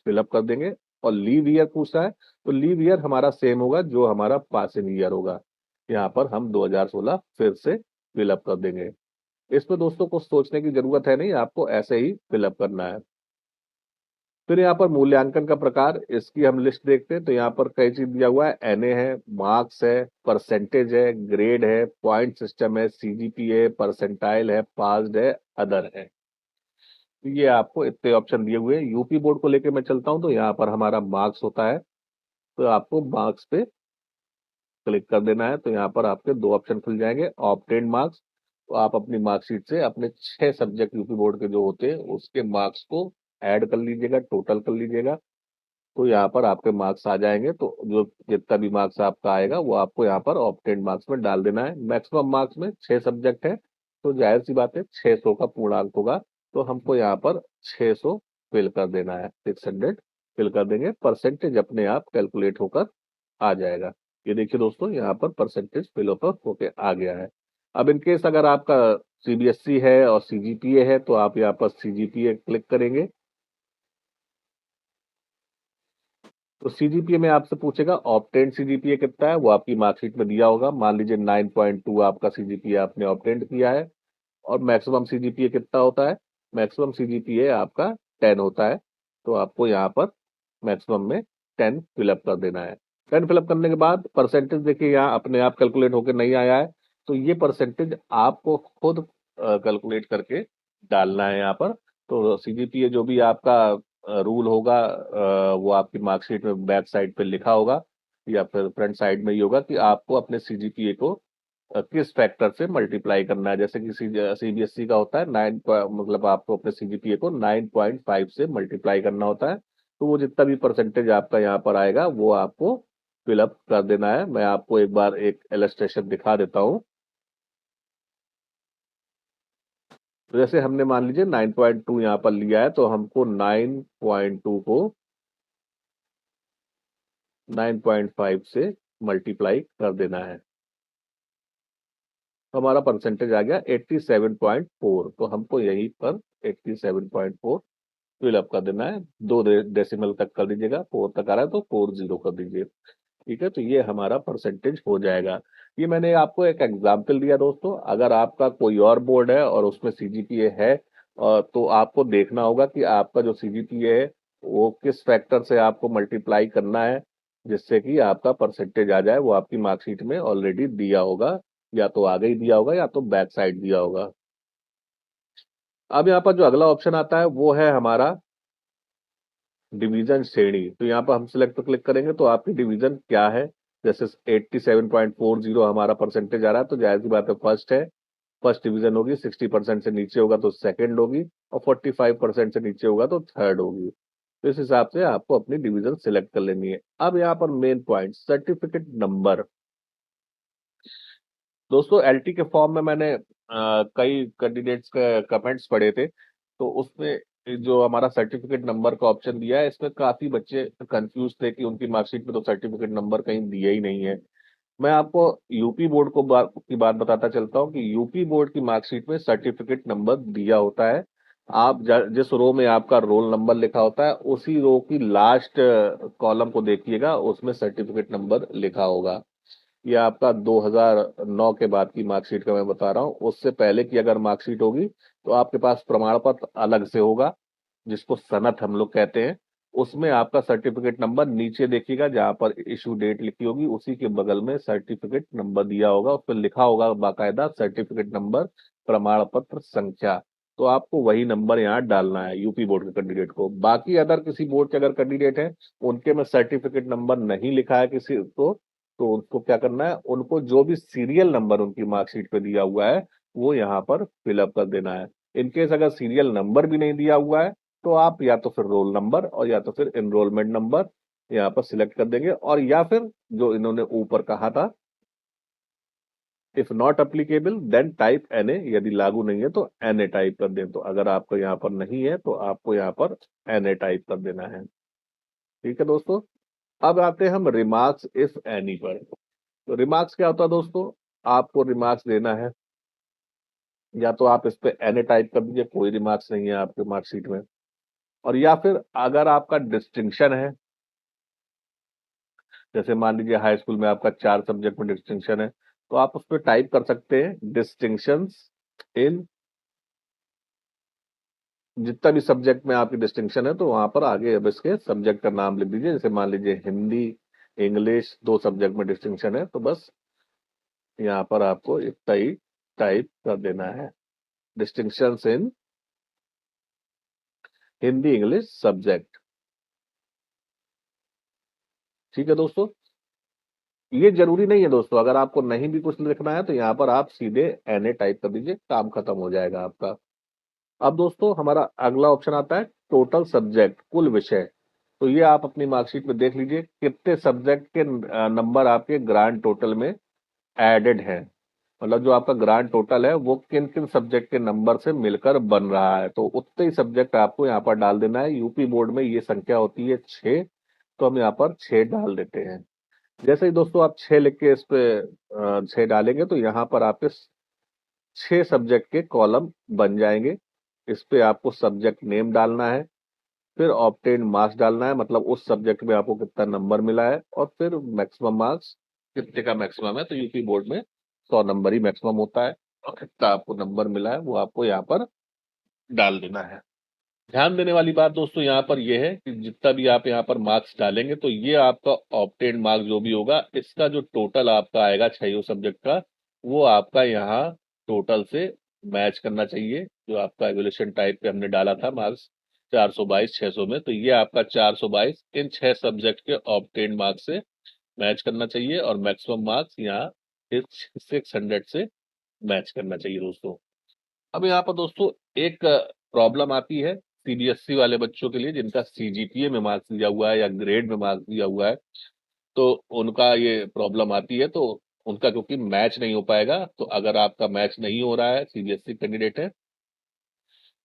फिलअप कर देंगे। और लीव ईयर पूछा है, तो लीव ईयर हमारा सेम होगा जो हमारा पासिंग ईयर होगा। यहाँ पर हम 2016 फिर से फिलअप कर देंगे। इसमें दोस्तों को सोचने की जरूरत है नहीं, आपको ऐसे ही फिलअप करना है। फिर यहाँ पर मूल्यांकन का प्रकार, इसकी हम लिस्ट देखते हैं। तो यहाँ पर कई चीज दिया हुआ है, एनए है, मार्क्स है, परसेंटेज है, ग्रेड है, पॉइंट सिस्टम है, सीजीपीए, परसेंटाइल है, पास्ड है, अदर है। तो ये आपको इतने ऑप्शन दिए हुए हैं। यूपी बोर्ड को लेके मैं चलता हूँ, तो यहाँ पर हमारा मार्क्स होता है, तो आपको मार्क्स पे क्लिक कर देना है। तो यहाँ पर आपके दो ऑप्शन खुल जाएंगे, ऑब्टेन्ड मार्क्स। तो आप अपनी मार्कशीट से अपने 6 सब्जेक्ट यूपी बोर्ड के जो होते हैं उसके मार्क्स को ऐड कर लीजिएगा, टोटल कर लीजिएगा। तो यहाँ पर आपके मार्क्स आ जाएंगे। तो जो जितना भी मार्क्स आपका आएगा वो आपको यहाँ पर ऑब्टेन्ड मार्क्स में डाल देना है। मैक्सिमम मार्क्स में 6 सब्जेक्ट है, तो जाहिर सी बात है 600 का पूर्णांक होगा। तो हमको यहाँ पर 600 फिल कर देना है, 600 फिल कर देंगे। परसेंटेज अपने आप कैलकुलेट होकर आ जाएगा। ये देखिए दोस्तों, यहाँ पर परसेंटेज फिल होकर होके आ गया है। अब इन केस अगर आपका सीबीएसई है और सीजीपीए है, तो आप यहाँ पर सीजीपीए क्लिक करेंगे। तो सीजीपीए में आपसे पूछेगा ऑब्टेंड सीजीपीए कितना है, वो आपकी मार्कशीट में दिया होगा। मान लीजिए 9.2 आपका सीजीपीए आपने ऑब्टेंड किया है। और मैक्सिमम सीजीपीए कितना होता है? मैक्सिमम सीजीपीए आपका 10 होता है। तो आपको यहाँ पर मैक्सिमम में 10 फिलअप कर देना है। 10 फिलअप करने के बाद परसेंटेज देखिए यहाँ अपने आप कैलकुलेट होकर नहीं आया है। तो ये परसेंटेज आपको खुद कैलकुलेट करके डालना है यहाँ पर। तो सीजीपीए जो भी आपका रूल होगा वो आपकी मार्कशीट में बैक साइड पे लिखा होगा या फिर फ्रंट साइड में ही होगा कि आपको अपने सीजीपीए को किस फैक्टर से मल्टीप्लाई करना है। जैसे कि सीबीएसई का होता है 9, मतलब आपको अपने सीजीपीए को 9.5 से मल्टीप्लाई करना होता है। तो वो जितना भी परसेंटेज आपका यहाँ पर आएगा वो आपको फिलअप कर देना है। मैं आपको एक बार एक इलस्ट्रेशन दिखा देता हूँ। तो जैसे हमने मान लीजिए 9.2 यहाँ पर लिया है, तो हमको 9.2 को 9.5 से मल्टीप्लाई कर देना है। तो हमारा परसेंटेज आ गया 87.4। तो हमको यहीं पर 87.4 फिलअप कर देना है। दो डेसिमल तक कर दीजिएगा, 4 तक आ रहा है तो 40 कर दीजिए। ठीक है, तो ये हमारा परसेंटेज हो जाएगा। ये मैंने आपको एक एग्जाम्पल दिया दोस्तों। अगर आपका कोई और बोर्ड है और उसमें सीजीपीए है, तो आपको देखना होगा कि आपका जो सीजीपीए है वो किस फैक्टर से आपको मल्टीप्लाई करना है, जिससे कि आपका परसेंटेज आ जाए। वो आपकी मार्कशीट में ऑलरेडी दिया होगा, या तो आगे ही दिया होगा या तो बैक साइड दिया होगा। अब यहाँ पर जो अगला ऑप्शन आता है वो है हमारा डिवीजन श्रेणी। तो यहाँ पर हम सिलेक्ट पर क्लिक करेंगे तो आपकी डिवीजन क्या है। जैसे 87.40 हमारा परसेंटेज आ रहा है, तो जाहिर सी बात है फर्स्ट है, फर्स्ट डिवीजन होगी। 60% से नीचे होगा तो सेकंड होगी, और 45% से नीचे होगा तो थर्ड होगी। तो इस हिसाब से आपको अपनी डिवीजन सिलेक्ट कर लेनी है। अब यहाँ पर मेन पॉइंट, सर्टिफिकेट नंबर। दोस्तों एलटी के फॉर्म में मैंने कई कैंडिडेट्स के कमेंट्स पढ़े थे, तो उसमें जो हमारा सर्टिफिकेट नंबर का ऑप्शन दिया है, इसमें काफी बच्चे कंफ्यूज थे कि उनकी मार्कशीट में तो सर्टिफिकेट नंबर कहीं दिया ही नहीं है। मैं आपको यूपी बोर्ड की बात बताता चलता हूँ कि यूपी बोर्ड की मार्कशीट में सर्टिफिकेट नंबर दिया होता है। आप जिस रो में आपका रोल नंबर लिखा होता है, उसी रो की लास्ट कॉलम को देखिएगा, उसमें सर्टिफिकेट नंबर लिखा होगा। ये आपका 2009 के बाद की मार्कशीट का मैं बता रहा हूँ। उससे पहले की अगर मार्कशीट होगी तो आपके पास प्रमाण पत्र अलग से होगा, जिसको सनद हम लोग कहते हैं। उसमें आपका सर्टिफिकेट नंबर नीचे देखिएगा, जहां पर इशू डेट लिखी होगी उसी के बगल में सर्टिफिकेट नंबर दिया होगा, उस पर लिखा होगा बाकायदा सर्टिफिकेट नंबर प्रमाण पत्र संख्या। तो आपको वही नंबर यहाँ डालना है यूपी बोर्ड के कैंडिडेट को। बाकी अदर किसी बोर्ड के अगर कैंडिडेट हैं, उनके में सर्टिफिकेट नंबर नहीं लिखा है किसी को, तो उनको क्या करना है, उनको जो भी सीरियल नंबर उनकी मार्कशीट पे दिया हुआ है वो यहाँ पर फिलअप कर देना है। इनकेस अगर सीरियल नंबर भी नहीं दिया हुआ है, तो आप या तो फिर रोल नंबर और या तो फिर एनरोलमेंट नंबर यहाँ पर सिलेक्ट कर देंगे, और या फिर जो इन्होंने ऊपर कहा था, if not applicable then type NA, यदि लागू नहीं है तो एनए टाइप कर दें। तो अगर आपको यहाँ पर नहीं है तो आपको यहाँ पर एनए टाइप कर देना है। ठीक है दोस्तों। अब आते हैं हम रिमार्क्स इफ एनी पर। तो रिमार्क्स क्या होता है दोस्तों, आपको रिमार्क्स देना है, या तो आप इस पे एनए टाइप कर दीजिए, कोई रिमार्क्स नहीं है आपके मार्कशीट में, और या फिर अगर आपका डिस्टिंक्शन है, जैसे मान लीजिए हाई स्कूल में आपका 4 सब्जेक्ट में डिस्टिंक्शन है, तो आप उस पर टाइप कर सकते हैं डिस्टिंक्शंस इन, जितना भी सब्जेक्ट में आपकी डिस्टिंक्शन है तो वहां पर आगे अब इसके सब्जेक्ट का नाम लिख दीजिए। जैसे मान लीजिए हिंदी, इंग्लिश 2 सब्जेक्ट में डिस्टिंक्शन है, तो बस यहाँ पर आपको इतना ही टाइप कर देना है, डिस्टिंक्शंस इन हिंदी इंग्लिश सब्जेक्ट। ठीक है दोस्तों। ये जरूरी नहीं है दोस्तों, अगर आपको नहीं भी कुछ लिखना है तो यहाँ पर आप सीधे एनए टाइप कर दीजिए, काम खत्म हो जाएगा आपका। अब दोस्तों हमारा अगला ऑप्शन आता है टोटल सब्जेक्ट, कुल विषय। तो ये आप अपनी मार्कशीट में देख लीजिए कितने सब्जेक्ट के नंबर आपके ग्रांड टोटल में एडेड हैं, मतलब जो आपका ग्रांड टोटल है वो किन किन सब्जेक्ट के नंबर से मिलकर बन रहा है, तो उतने ही सब्जेक्ट आपको यहाँ पर डाल देना है। यूपी बोर्ड में ये संख्या होती है 6, तो हम यहाँ पर 6 डाल देते हैं। जैसे ही दोस्तों आप 6 लिख के इस पे 6 डालेंगे तो यहाँ पर आपके 6 सब्जेक्ट के कॉलम बन जाएंगे। इस पे आपको सब्जेक्ट नेम डालना है, फिर ऑब्टेन मार्क्स डालना है, मतलब उस सब्जेक्ट में आपको कितना नंबर मिला है, और फिर मैक्सिमम मार्क्स कितने का मैक्सिमम है, तो यूपी बोर्ड में 100 नंबर ही मैक्सिमम होता है, और कितना आपको नंबर मिला है वो आपको यहाँ पर डाल देना है। ध्यान देने वाली बात दोस्तों यहाँ पर यह है कि जितना भी आप यहाँ पर मार्क्स डालेंगे, तो ये आपका ऑब्टेन मार्क्स जो भी होगा, इसका जो टोटल आपका आएगा 6 सब्जेक्ट का, वो आपका यहाँ टोटल से मैच करना चाहिए। जो आपका एवोल्यूशन टाइप पे हमने डाला था मार्क्स 422 600 में, तो ये आपका 422 इन 6 सब्जेक्ट के ऑब्टेन मार्क्स से मैच करना चाहिए, और मैक्सिमम मार्क्स यहाँ इस 600 से मैच करना चाहिए दोस्तों। अब यहाँ पर दोस्तों एक प्रॉब्लम आती है सीबीएसई वाले बच्चों के लिए, जिनका सीजीपीए में मार्क्स दिया हुआ है या ग्रेड में मार्क्स दिया हुआ है, तो उनका ये प्रॉब्लम आती है। तो उनका क्योंकि मैच नहीं हो पाएगा, तो अगर आपका मैच नहीं हो रहा है, सीबीएसई कैंडिडेट है,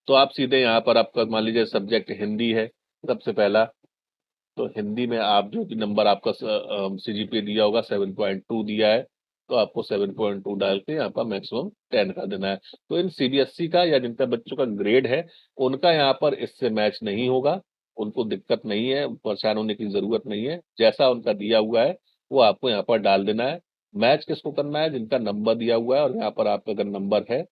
तो आप सीधे यहाँ पर आपका मान लीजिए सब्जेक्ट हिंदी है सबसे पहला, तो हिंदी में आप जो भी नंबर आपका सीजीपीए दिया होगा 7.2 दिया है, तो आपको 7.2 डाल के यहाँ पर मैक्सिमम 10 कर देना है। तो इन सीबीएसई का या जिनका बच्चों का ग्रेड है, उनका यहाँ पर इससे मैच नहीं होगा, उनको दिक्कत नहीं है, परेशान होने की जरूरत नहीं है। जैसा उनका दिया हुआ है वो आपको यहाँ पर डाल देना है। मैच किसको करना है, जिनका नंबर दिया हुआ है और यहाँ पर आपका अगर नंबर है,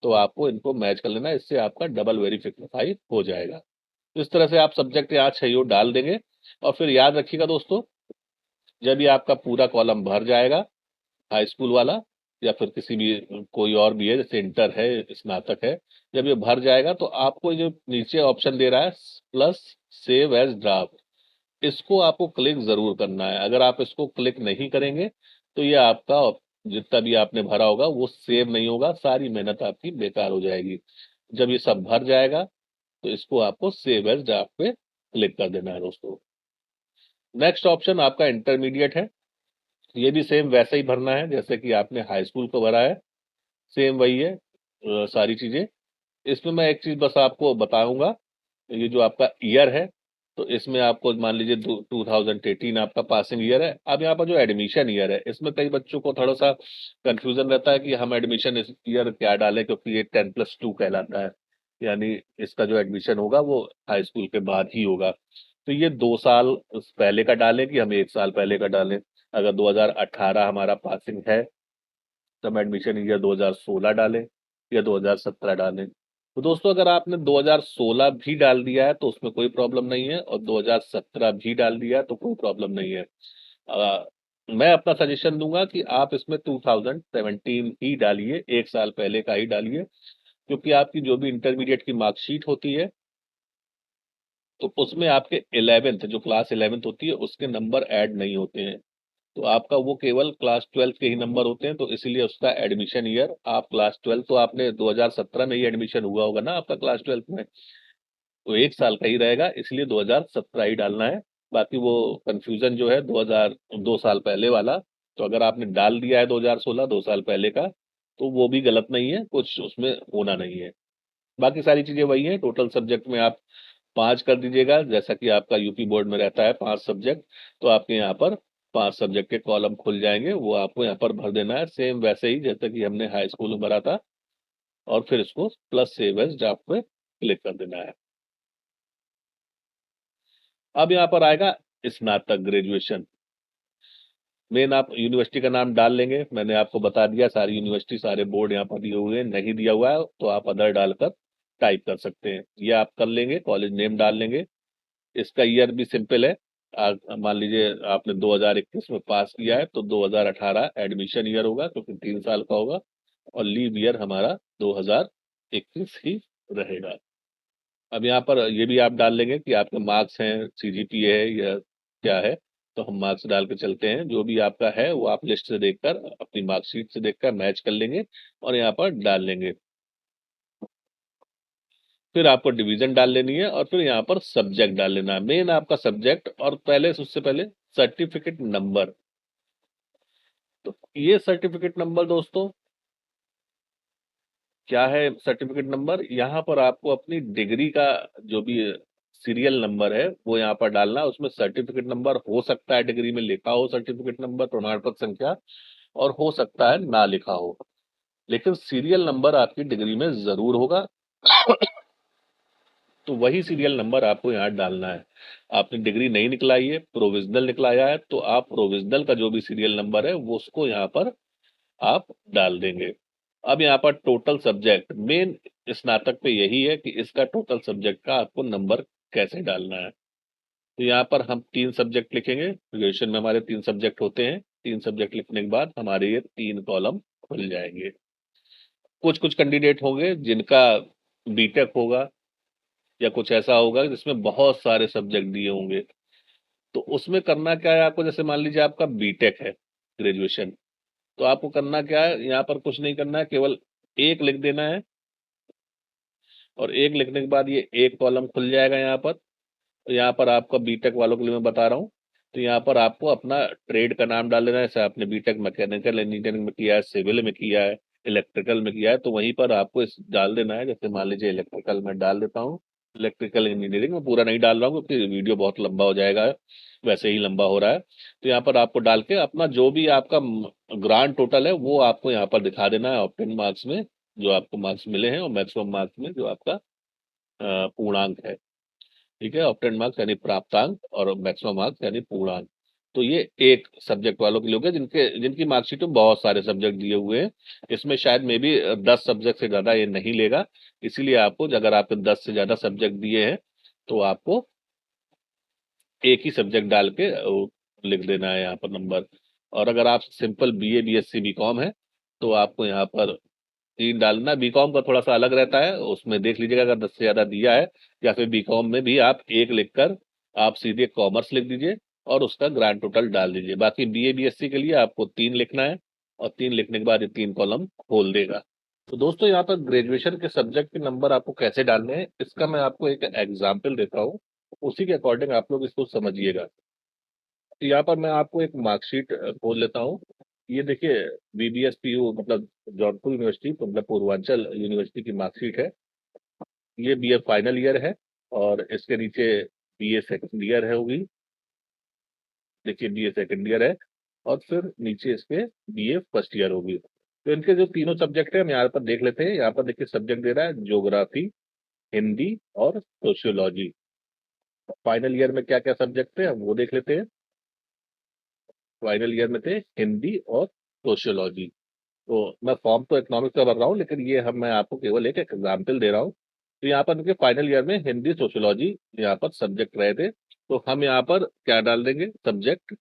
तो आपको इनको मैच कर लेना है, इससे आपका डबल वेरिफाई हो जाएगा। तो इस तरह से आप सब्जेक्ट यहाँ 6 डाल देंगे, और फिर याद रखिएगा दोस्तों, जब ये आपका पूरा कॉलम भर जाएगा, हाई स्कूल वाला या फिर किसी भी कोई और भी है, जैसे इंटर है, स्नातक है, जब ये भर जाएगा तो आपको जो नीचे ऑप्शन दे रहा है प्लस सेव एज ड्राफ्ट, इसको आपको क्लिक जरूर करना है। अगर आप इसको क्लिक नहीं करेंगे तो ये आपका जितना भी आपने भरा होगा वो सेव नहीं होगा, सारी मेहनत आपकी बेकार हो जाएगी। जब ये सब भर जाएगा तो इसको आपको सेव एज ड्राफ्ट पे क्लिक कर देना है दोस्तों। नेक्स्ट ऑप्शन आपका इंटरमीडिएट है। ये भी सेम वैसे ही भरना है जैसे कि आपने हाई स्कूल को भरा है, सेम वही है सारी चीजें। इसमें मैं एक चीज बस आपको बताऊंगा, ये जो आपका ईयर है, तो इसमें आपको मान लीजिए 2018 आपका पासिंग ईयर है। अब यहाँ पर जो एडमिशन ईयर है, इसमें कई बच्चों को थोड़ा सा कंफ्यूजन रहता है कि हम एडमिशन इस ईयर क्या डालें, क्योंकि ये 10+2 कहलाता है, यानी इसका जो एडमिशन होगा वो हाई स्कूल के बाद ही होगा। तो ये 2 साल पहले का डालें कि हम 1 साल पहले का डालें। अगर 2018 हमारा पासिंग है तो हम एडमिशन ईयर 2016 डालें या 2017 डालें। तो दोस्तों अगर आपने 2016 भी डाल दिया है तो उसमें कोई प्रॉब्लम नहीं है, और 2017 भी डाल दिया है तो कोई प्रॉब्लम नहीं है। मैं अपना सजेशन दूंगा कि आप इसमें 2017 ही डालिए, 1 साल पहले का ही डालिए, क्योंकि आपकी जो भी इंटरमीडिएट की मार्कशीट होती है तो उसमें आपके 11th जो क्लास 11th होती है उसके नंबर ऐड नहीं होते हैं। तो आपका वो केवल क्लास 12 के ही नंबर होते हैं, तो इसीलिए उसका एडमिशन ईयर आप क्लास 12 तो आपने 2017 में ही एडमिशन हुआ होगा ना आपका क्लास 12 में, तो 1 साल का ही रहेगा, इसलिए 2017 ही डालना है। बाकी वो कंफ्यूजन जो है 2 साल पहले वाला, तो अगर आपने डाल दिया है 2016 2 साल पहले का, तो वो भी गलत नहीं है, कुछ उसमें होना नहीं है। बाकी सारी चीजें वही हैं। टोटल सब्जेक्ट में आप 5 कर दीजिएगा, जैसा कि आपका यूपी बोर्ड में रहता है 5 सब्जेक्ट, तो आपके यहाँ पर 5 सब्जेक्ट के कॉलम खुल जाएंगे, वो आपको यहाँ पर भर देना है सेम वैसे ही जैसे कि हमने हाई स्कूल में भरा था, और फिर इसको प्लस सेव एज ड्राफ्ट पे क्लिक कर देना है। अब यहाँ पर आएगा स्नातक ग्रेजुएशन। मेन आप यूनिवर्सिटी का नाम डाल लेंगे, मैंने आपको बता दिया सारी यूनिवर्सिटी सारे बोर्ड यहाँ पर दिए हुए हैं, नहीं दिया हुआ है तो आप अदर डालकर टाइप कर सकते हैं, ये आप कर लेंगे। कॉलेज नेम डाल लेंगे, इसका ईयर भी सिंपल है। मान लीजिए आपने 2021 में पास किया है तो 2018 एडमिशन ईयर होगा क्योंकि 3 साल का होगा, और लीव ईयर हमारा 2021 ही रहेगा। अब यहाँ पर ये भी आप डाल लेंगे कि आपके मार्क्स हैं, सीजीपीए है या क्या है, तो हम मार्क्स डाल के चलते हैं। जो भी आपका है वो आप लिस्ट से देखकर अपनी मार्कशीट से देखकर मैच कर लेंगे और यहाँ पर डाल लेंगे। फिर आपको डिवीजन डाल लेनी है और फिर यहाँ पर सब्जेक्ट डाल लेना है, मेन आपका सब्जेक्ट, और पहले उससे पहले सर्टिफिकेट नंबर। तो ये सर्टिफिकेट नंबर दोस्तों क्या है, सर्टिफिकेट नंबर यहाँ पर आपको अपनी डिग्री का जो भी सीरियल नंबर है वो यहाँ पर डालना है। उसमें सर्टिफिकेट नंबर हो सकता है डिग्री में लिखा हो सर्टिफिकेट नंबर प्रमाण पत्र संख्या, और हो सकता है ना लिखा हो, लेकिन सीरियल नंबर आपकी डिग्री में जरूर होगा। तो वही सीरियल नंबर आपको यहाँ डालना है। आपने डिग्री नहीं निकलाई है, प्रोविजनल निकलाया है, तो आप प्रोविजनल का जो भी सीरियल नंबर है वो उसको यहाँ पर आप डाल देंगे। अब यहाँ पर टोटल सब्जेक्ट मेन स्नातक पे यही है कि इसका टोटल सब्जेक्ट का आपको नंबर कैसे डालना है। तो यहाँ पर हम 3 सब्जेक्ट लिखेंगे, ग्रेजुएशन में हमारे 3 सब्जेक्ट होते हैं, 3 सब्जेक्ट लिखने के बाद हमारे ये 3 कॉलम खुल जाएंगे। कुछ कुछ कैंडिडेट होंगे जिनका बीटेक होगा या कुछ ऐसा होगा जिसमें बहुत सारे सब्जेक्ट दिए होंगे, तो उसमें करना क्या है आपको, जैसे मान लीजिए आपका बीटेक है ग्रेजुएशन, तो आपको करना क्या है, यहाँ पर कुछ नहीं करना है, केवल एक लिख देना है, और एक लिखने के बाद ये एक कॉलम खुल जाएगा यहाँ पर। तो यहाँ पर आपका बीटेक वालों के लिए मैं बता रहा हूँ, तो यहाँ पर आपको अपना ट्रेड का नाम डाल देना है, जैसे आपने बीटेक मैकेनिकल इंजीनियरिंग में किया है, सिविल में किया है, इलेक्ट्रिकल में किया है, तो वहीं पर आपको इस डाल देना है। जैसे मान लीजिए इलेक्ट्रिकल में डाल देता हूँ, इलेक्ट्रिकल इंजीनियरिंग में पूरा नहीं डाल रहा हूँ क्योंकि वीडियो बहुत लंबा हो जाएगा, वैसे ही लंबा हो रहा है। तो यहाँ पर आपको डाल के अपना जो भी आपका ग्रांड टोटल है वो आपको यहाँ पर दिखा देना है ऑप्टेन मार्क्स में, जो आपको मार्क्स मिले हैं, और मैक्सिमम मार्क्स में जो आपका पूर्णांक है। ठीक है, ऑप्टेंड मार्क्स यानी प्राप्तांक और मैक्सिमम मार्क्स यानी पूर्णांक। तो ये एक सब्जेक्ट वालों के लिए हो गया जिनकी मार्कशीट में बहुत सारे सब्जेक्ट दिए हुए हैं। इसमें शायद मे बी 10 सब्जेक्ट से ज्यादा ये नहीं लेगा, इसीलिए आपको अगर आपके 10 से ज्यादा सब्जेक्ट दिए हैं तो आपको एक ही सब्जेक्ट डाल के लिख देना है यहाँ पर नंबर। और अगर आप सिंपल बीए बीएससी बीकॉम है तो आपको यहाँ पर 3 डालना। बीकॉम का थोड़ा सा अलग रहता है, उसमें देख लीजिएगा अगर 10 से ज्यादा दिया है, या फिर बीकॉम में भी आप एक लिखकर आप सीधे कॉमर्स लिख दीजिए और उसका ग्रांड टोटल डाल दीजिए। बाकी बीए बीएससी के लिए आपको 3 लिखना है, और 3 लिखने के बाद ये 3 कॉलम खोल देगा। तो दोस्तों यहाँ पर ग्रेजुएशन के सब्जेक्ट के नंबर आपको कैसे डालने हैं इसका मैं आपको एक एग्जाम्पल देता हूँ, उसी के अकॉर्डिंग आप लोग इसको समझिएगा। यहाँ पर मैं आपको एक मार्कशीट खोल लेता हूँ। ये देखिए, बीबीएसपीयू मतलब जौनपुर यूनिवर्सिटी मतलब पूर्वांचल यूनिवर्सिटी की मार्कशीट है। ये बीए फाइनल ईयर है और इसके नीचे बीए सेकंड ईयर है होगी। देखिए बीए सेकंड ईयर है और फिर नीचे इसके बीए फर्स्ट ईयर होगी। तो इनके जो तीनों सब्जेक्ट है हम यहाँ पर देख लेते हैं। यहाँ पर देखिए सब्जेक्ट दे रहा है ज्योग्राफी, हिंदी और सोशियोलॉजी। फाइनल ईयर में क्या क्या सब्जेक्ट थे हम वो देख लेते हैं। फाइनल ईयर में थे हिंदी और सोशियोलॉजी। तो मैं फॉर्म तो इकोनॉमिक्स का भर रहा हूँ, लेकिन ये हम मैं आपको केवल एक एग्जाम्पल दे रहा हूँ। तो यहाँ पर देखिए फाइनल ईयर में हिंदी सोशियोलॉजी यहाँ पर सब्जेक्ट रहे थे। तो हम यहाँ पर क्या डाल देंगे सब्जेक्ट।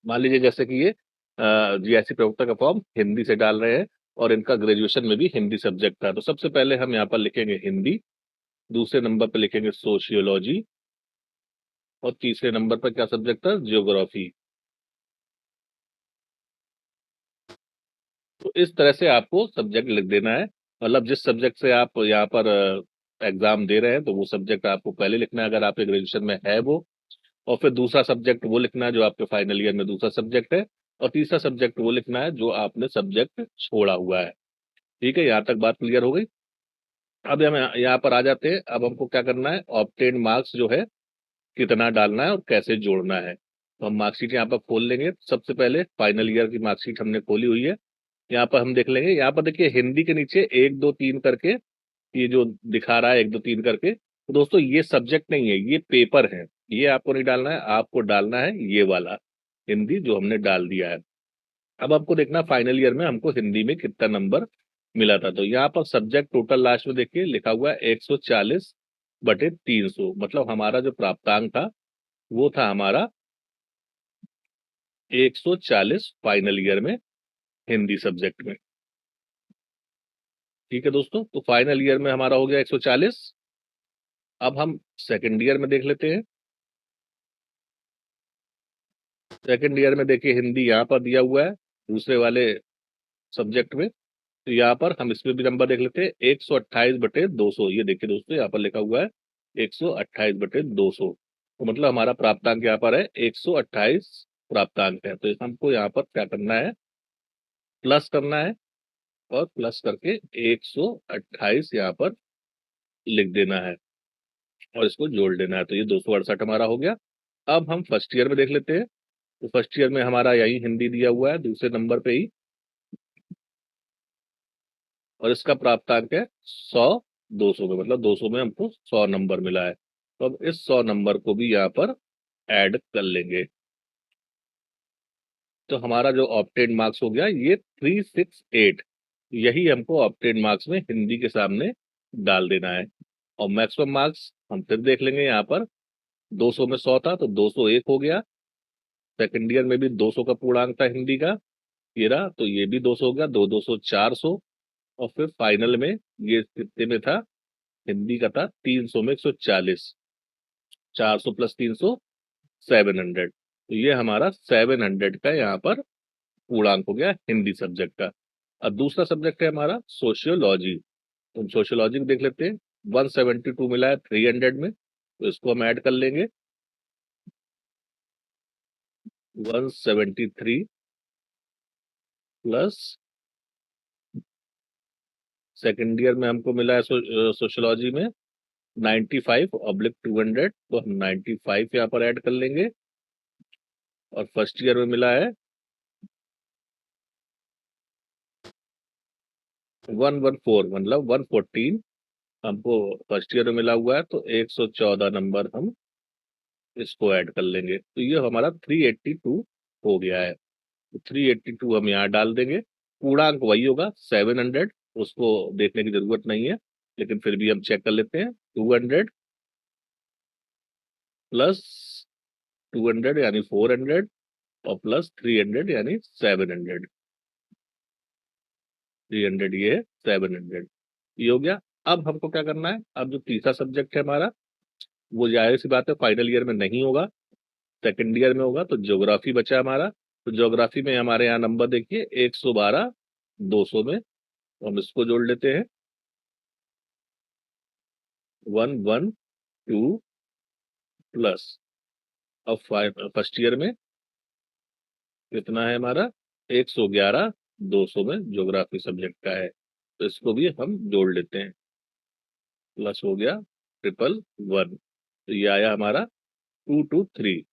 मान लीजिए जैसे कि ये जीआईसी प्रवक्ता का फॉर्म हिंदी से डाल रहे हैं और इनका ग्रेजुएशन में भी हिंदी सब्जेक्ट था। तो सबसे पहले हम यहाँ पर लिखेंगे हिंदी, दूसरे नंबर पर लिखेंगे सोशियोलॉजी और तीसरे नंबर पर क्या सब्जेक्ट था, ज्योग्राफी। तो इस तरह से आपको सब्जेक्ट लिख देना है। मतलब जिस सब्जेक्ट से आप यहाँ पर एग्जाम दे रहे हैं तो वो सब्जेक्ट आपको पहले लिखना है अगर आपके ग्रेजुएशन में है वो। और फिर दूसरा सब्जेक्ट वो लिखना है जो आपके फाइनल ईयर में दूसरा सब्जेक्ट है। और तीसरा सब्जेक्ट वो लिखना है जो आपने सब्जेक्ट छोड़ा हुआ है। ठीक है, यहाँ तक बात क्लियर हो गई। अब हम यहाँ पर आ जाते हैं। अब हमको क्या करना है, ऑब्टेन मार्क्स जो है कितना डालना है और कैसे जोड़ना है। तो हम मार्कशीट यहाँ पर खोल लेंगे। सबसे पहले फाइनल ईयर की मार्कशीट हमने खोली हुई है। यहाँ पर हम देख लेंगे। यहाँ पर देखिए हिंदी के नीचे 1 2 3 करके ये जो दिखा रहा है 1 2 3 करके, तो दोस्तों ये सब्जेक्ट नहीं है, ये पेपर है। ये आपको नहीं डालना है, आपको डालना है ये वाला हिंदी जो हमने डाल दिया है। अब आपको देखना फाइनल ईयर में हमको हिंदी में कितना नंबर मिला था। तो यहाँ पर सब्जेक्ट टोटल लास्ट में देखिए लिखा हुआ है 140/300। मतलब हमारा जो प्राप्तांक था वो था हमारा 140 फाइनल ईयर में हिंदी सब्जेक्ट में। ठीक है दोस्तों, तो फाइनल ईयर में हमारा हो गया 140। अब हम सेकंड ईयर में देख लेते हैं। सेकंड ईयर में देखिए हिंदी यहाँ पर दिया हुआ है दूसरे वाले सब्जेक्ट में। तो यहाँ पर हम इसमें भी नंबर देख लेते हैं 128/200। ये देखिए दोस्तों यहाँ पर लिखा हुआ है 128/200। तो मतलब हमारा प्राप्तांक यहाँ पर है 128 प्राप्तांक है। तो हमको यहाँ पर क्या करना है, प्लस करना है और प्लस करके 128 यहाँ पर लिख देना है और इसको जोड़ देना है। तो ये 268 हमारा हो गया। अब हम फर्स्ट ईयर में देख लेते हैं। तो फर्स्ट ईयर में हमारा यही हिंदी दिया हुआ है दूसरे नंबर पे ही और इसका प्राप्तांक है 100/200 में। मतलब 200 में हमको 100 नंबर मिला है। तो अब इस 100 नंबर को भी यहाँ पर ऐड कर लेंगे। तो हमारा जो ऑप्टेड मार्क्स हो गया ये 368। यही हमको ऑप्टेड मार्क्स में हिंदी के सामने डाल देना है। और मैक्सिमम मार्क्स हम फिर देख लेंगे। यहाँ पर 200 में 100 था तो 201 हो गया। सेकंड ईयर में भी 200 का पूर्णांक था हिंदी का, ये रहा। तो ये भी 200 हो गया, 2 200 400। और फिर फाइनल में ये कितने में था, हिंदी का था 300 में 140। 400 + 300 700। तो ये हमारा 700 का यहाँ पर पूर्णांक हो गया हिंदी सब्जेक्ट का। अब दूसरा सब्जेक्ट है हमारा सोशियोलॉजी। तो हम सोशियोलॉजी को देख लेते हैं। 172 मिला है 300 में, तो इसको हम ऐड कर लेंगे। 173 प्लस सेकेंड ईयर में हमको मिला है सोशियोलॉजी में 95/200। तो हम 95 यहाँ पर ऐड कर लेंगे। और फर्स्ट ईयर में मिला है 114 मतलब 114 हमको फर्स्ट ईयर में मिला हुआ है। तो 114 नंबर हम इसको ऐड कर लेंगे। तो ये हमारा 382 हो गया है। तो 382 हम यहाँ डाल देंगे। पूर्णांक वही होगा 700, उसको देखने की जरूरत नहीं है, लेकिन फिर भी हम चेक कर लेते हैं। 200 प्लस 200 यानी 400 और प्लस 300 यानी 700। 300 ये है, 700 ये हो गया। अब हमको क्या करना है, अब जो तीसरा सब्जेक्ट है हमारा वो जाहिर सी बात है फाइनल ईयर में नहीं होगा, सेकेंड ईयर में होगा। तो ज्योग्राफी बचा हमारा। तो ज्योग्राफी में हमारे यहाँ नंबर देखिए 112/200 में। तो हम इसको जोड़ लेते हैं 112 प्लस। अब फर्स्ट ईयर में कितना है हमारा, 111 200 में ज्योग्राफी सब्जेक्ट का है, तो इसको भी हम जोड़ लेते हैं। प्लस हो गया 111, तो ये आया हमारा 223।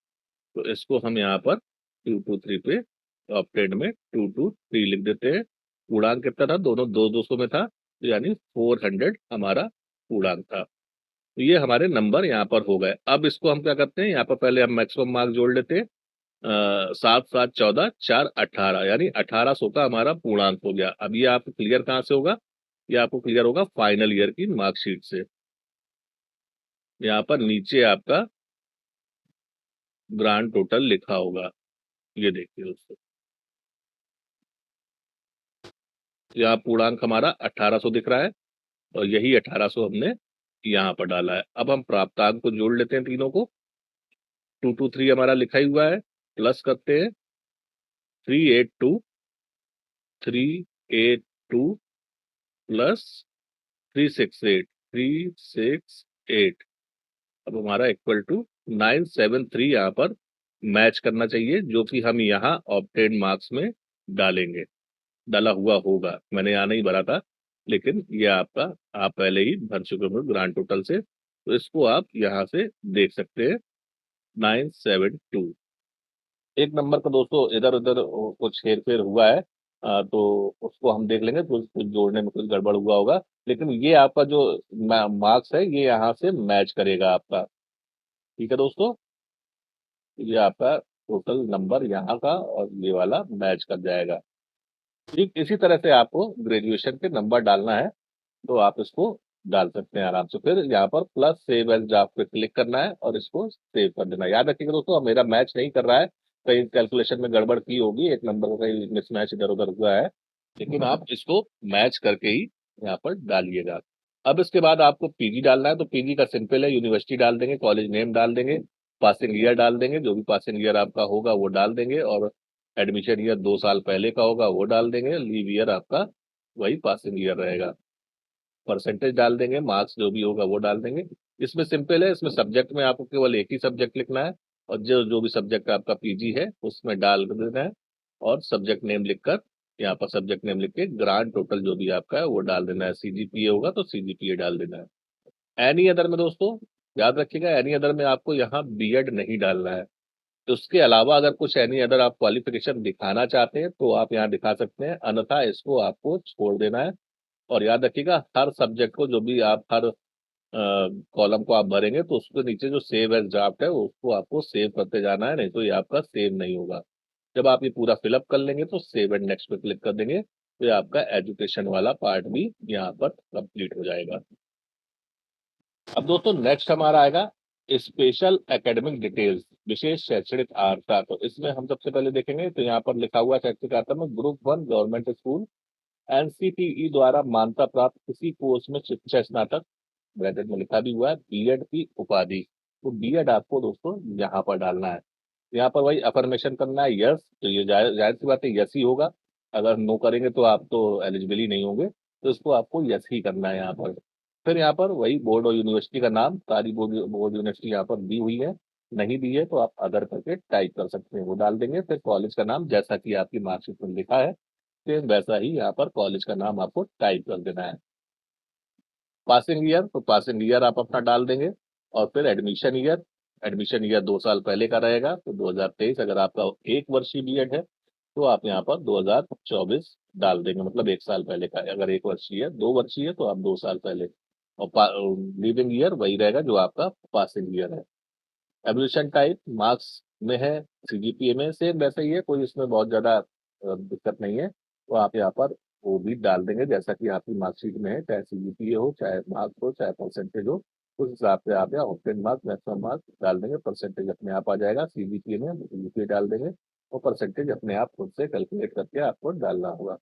तो इसको हम यहाँ पर 223 पे ऑप्टेड में 223 लिख देते हैं। पूर्णांक कितना था, दोनों दो 200 में था, तो यानी 400 हमारा पूर्णांक था। तो ये हमारे नंबर यहाँ पर हो गए। अब इसको हम क्या करते हैं, यहाँ पर पहले हम मैक्सिमम मार्क जोड़ लेते हैं। 7 7 14 4 18, यानी 1800 का हमारा पूर्णांक हो गया। अब ये आपको क्लियर कहाँ से होगा, ये आपको क्लियर होगा फाइनल ईयर की मार्कशीट से। यहाँ पर नीचे आपका ग्रांड टोटल लिखा होगा, ये देखिए दोस्तों, यहाँ पूर्णांक हमारा 1800 दिख रहा है, और यही 1800 हमने यहाँ पर डाला है। अब हम प्राप्तांक को जोड़ लेते हैं तीनों को। 223 हमारा लिखा ही हुआ है, प्लस करते हैं 382 382 प्लस 368 अब हमारा इक्वल टू 973 यहाँ पर मैच करना चाहिए, जो कि हम यहाँ ऑब्टेन मार्क्स में डालेंगे। डाला हुआ होगा, मैंने यहाँ नहीं भरा था, लेकिन ये आपका, आप पहले ही भर चुके हो ग्रांड टोटल से, तो इसको आप यहाँ से देख सकते हैं 972। एक नंबर का दोस्तों इधर उधर कुछ हेर फेर हुआ है, तो उसको हम देख लेंगे, तो उसको जोड़ने में कुछ गड़बड़ हुआ होगा, लेकिन ये आपका जो मार्क्स है ये यहाँ से मैच करेगा आपका। ठीक है दोस्तों, ये आपका टोटल नंबर यहाँ का और ये वाला मैच कर जाएगा। ठीक इसी तरह से आपको ग्रेजुएशन के नंबर डालना है, तो आप इसको डाल सकते हैं आराम से। फिर यहाँ पर प्लस सेव एज ड्राफ्ट पे क्लिक करना है और इसको सेव कर देना है। याद रखिएगा दोस्तों, अब मेरा मैच नहीं कर रहा है, कहीं कैलकुलेशन में गड़बड़ की होगी, एक नंबर का कहीं मिसमैच इधर उधर हुआ है, लेकिन आप इसको मैच करके ही यहाँ पर डालिएगा। अब इसके बाद आपको पीजी डालना है, तो पीजी का सिंपल है, यूनिवर्सिटी डाल देंगे, कॉलेज नेम डाल देंगे, पासिंग ईयर डाल देंगे, जो भी पासिंग ईयर आपका होगा वो डाल देंगे, और एडमिशन ईयर 2 साल पहले का होगा वो डाल देंगे, लीव ईयर आपका वही पासिंग ईयर रहेगा, परसेंटेज डाल देंगे, मार्क्स जो भी होगा वो डाल देंगे। इसमें सिंपल है, इसमें सब्जेक्ट में आपको केवल एक ही सब्जेक्ट लिखना है, और जो जो भी सब्जेक्ट आपका पीजी है उसमें डाल देना है, और सब्जेक्ट नेम लिखकर यहाँ पर सब्जेक्ट नेम लिख के ग्रांड टोटल जो भी आपका है वो डाल देना है। सीजीपीए होगा तो सीजीपीए डाल देना है। एनी अदर में दोस्तों याद रखिएगा, एनी अदर में आपको यहाँ बीएड नहीं डालना है। तो उसके अलावा अगर कुछ एनी अदर आप क्वालिफिकेशन दिखाना चाहते हैं तो आप यहाँ दिखा सकते हैं, अन्यथा इसको आपको छोड़ देना है। और याद रखिएगा, हर सब्जेक्ट को जो भी आप हर कॉलम को आप भरेंगे तो उसके नीचे जो सेव एज ड्राफ्ट है उसको आपको सेव करते जाना है, नहीं तो ये आपका सेव नहीं होगा। जब आप ये पूरा फिलअप कर लेंगे तो सेव एंड नेक्स्ट पे क्लिक कर देंगे, तो ये आपका एजुकेशन वाला पार्ट भी यहाँ पर कंप्लीट हो जाएगा। अब दोस्तों नेक्स्ट हमारा आएगा स्पेशल एकेडमिक डिटेल्स, विशेष शैक्षणिक अर्हता। तो इसमें हम सबसे पहले देखेंगे, तो यहाँ पर लिखा हुआ है शैक्षणिक अर्हता में ग्रुप 1 गवर्नमेंट स्कूल एनसीटीई द्वारा मान्यता प्राप्त किसी कोर्स में शिक्षा स्नातक, ब्रैकेट में लिखा भी हुआ है बीएड की उपाधि। तो बीएड आपको दोस्तों यहाँ पर डालना है। यहाँ पर वही अफर्मेशन करना है यस, तो ये जाहिर जाहिर सी बात है यस ही होगा। अगर नो करेंगे तो आप तो एलिजिबल ही नहीं होंगे, तो इसको आपको यस ही करना है यहाँ पर। फिर यहाँ पर वही बोर्ड और यूनिवर्सिटी का नाम, सारी बोर्ड बोर्ड यूनिवर्सिटी यहाँ पर दी हुई है, नहीं दी है तो आप अदर करके टाइप कर सकते हैं, वो डाल देंगे। फिर कॉलेज का नाम जैसा कि आपकी मार्कशीट में लिखा है सेम वैसा ही यहाँ पर कॉलेज का नाम आपको टाइप कर देना है। पासिंग ईयर, तो पासिंग ईयर आप अपना डाल देंगे, और फिर एडमिशन ईयर, एडमिशन ईयर 2 साल पहले का रहेगा, तो 2023। अगर आपका एक वर्षीय बीएड है तो आप यहाँ पर 2024 डाल देंगे, मतलब 1 साल पहले का है। अगर एक वर्षीय है, 2 वर्षीय है तो आप 2 साल पहले, और लिविंग ईयर वही रहेगा जो आपका पासिंग ईयर है। एब्ल्यूशन टाइप मार्क्स में है, सीजीपीए में सेम वैसा ही है, कोई इसमें बहुत ज्यादा दिक्कत नहीं है, तो आप यहाँ पर वो भी डाल देंगे जैसा कि आपकी मार्कशीट में है, चाहे सीजीपीए हो, चाहे मार्क्स हो, चाहे परसेंटेज हो, उस हिसाब से आप यहाँ ऑप्टेन मार्क्स मैक्सिमम मार्क्स डाल देंगे। परसेंटेज अपने आप आ जाएगा, सीजीपीए में सीजीपीए डाल देंगे, और परसेंटेज अपने आप खुद से कैलकुलेट करके आपको डालना होगा।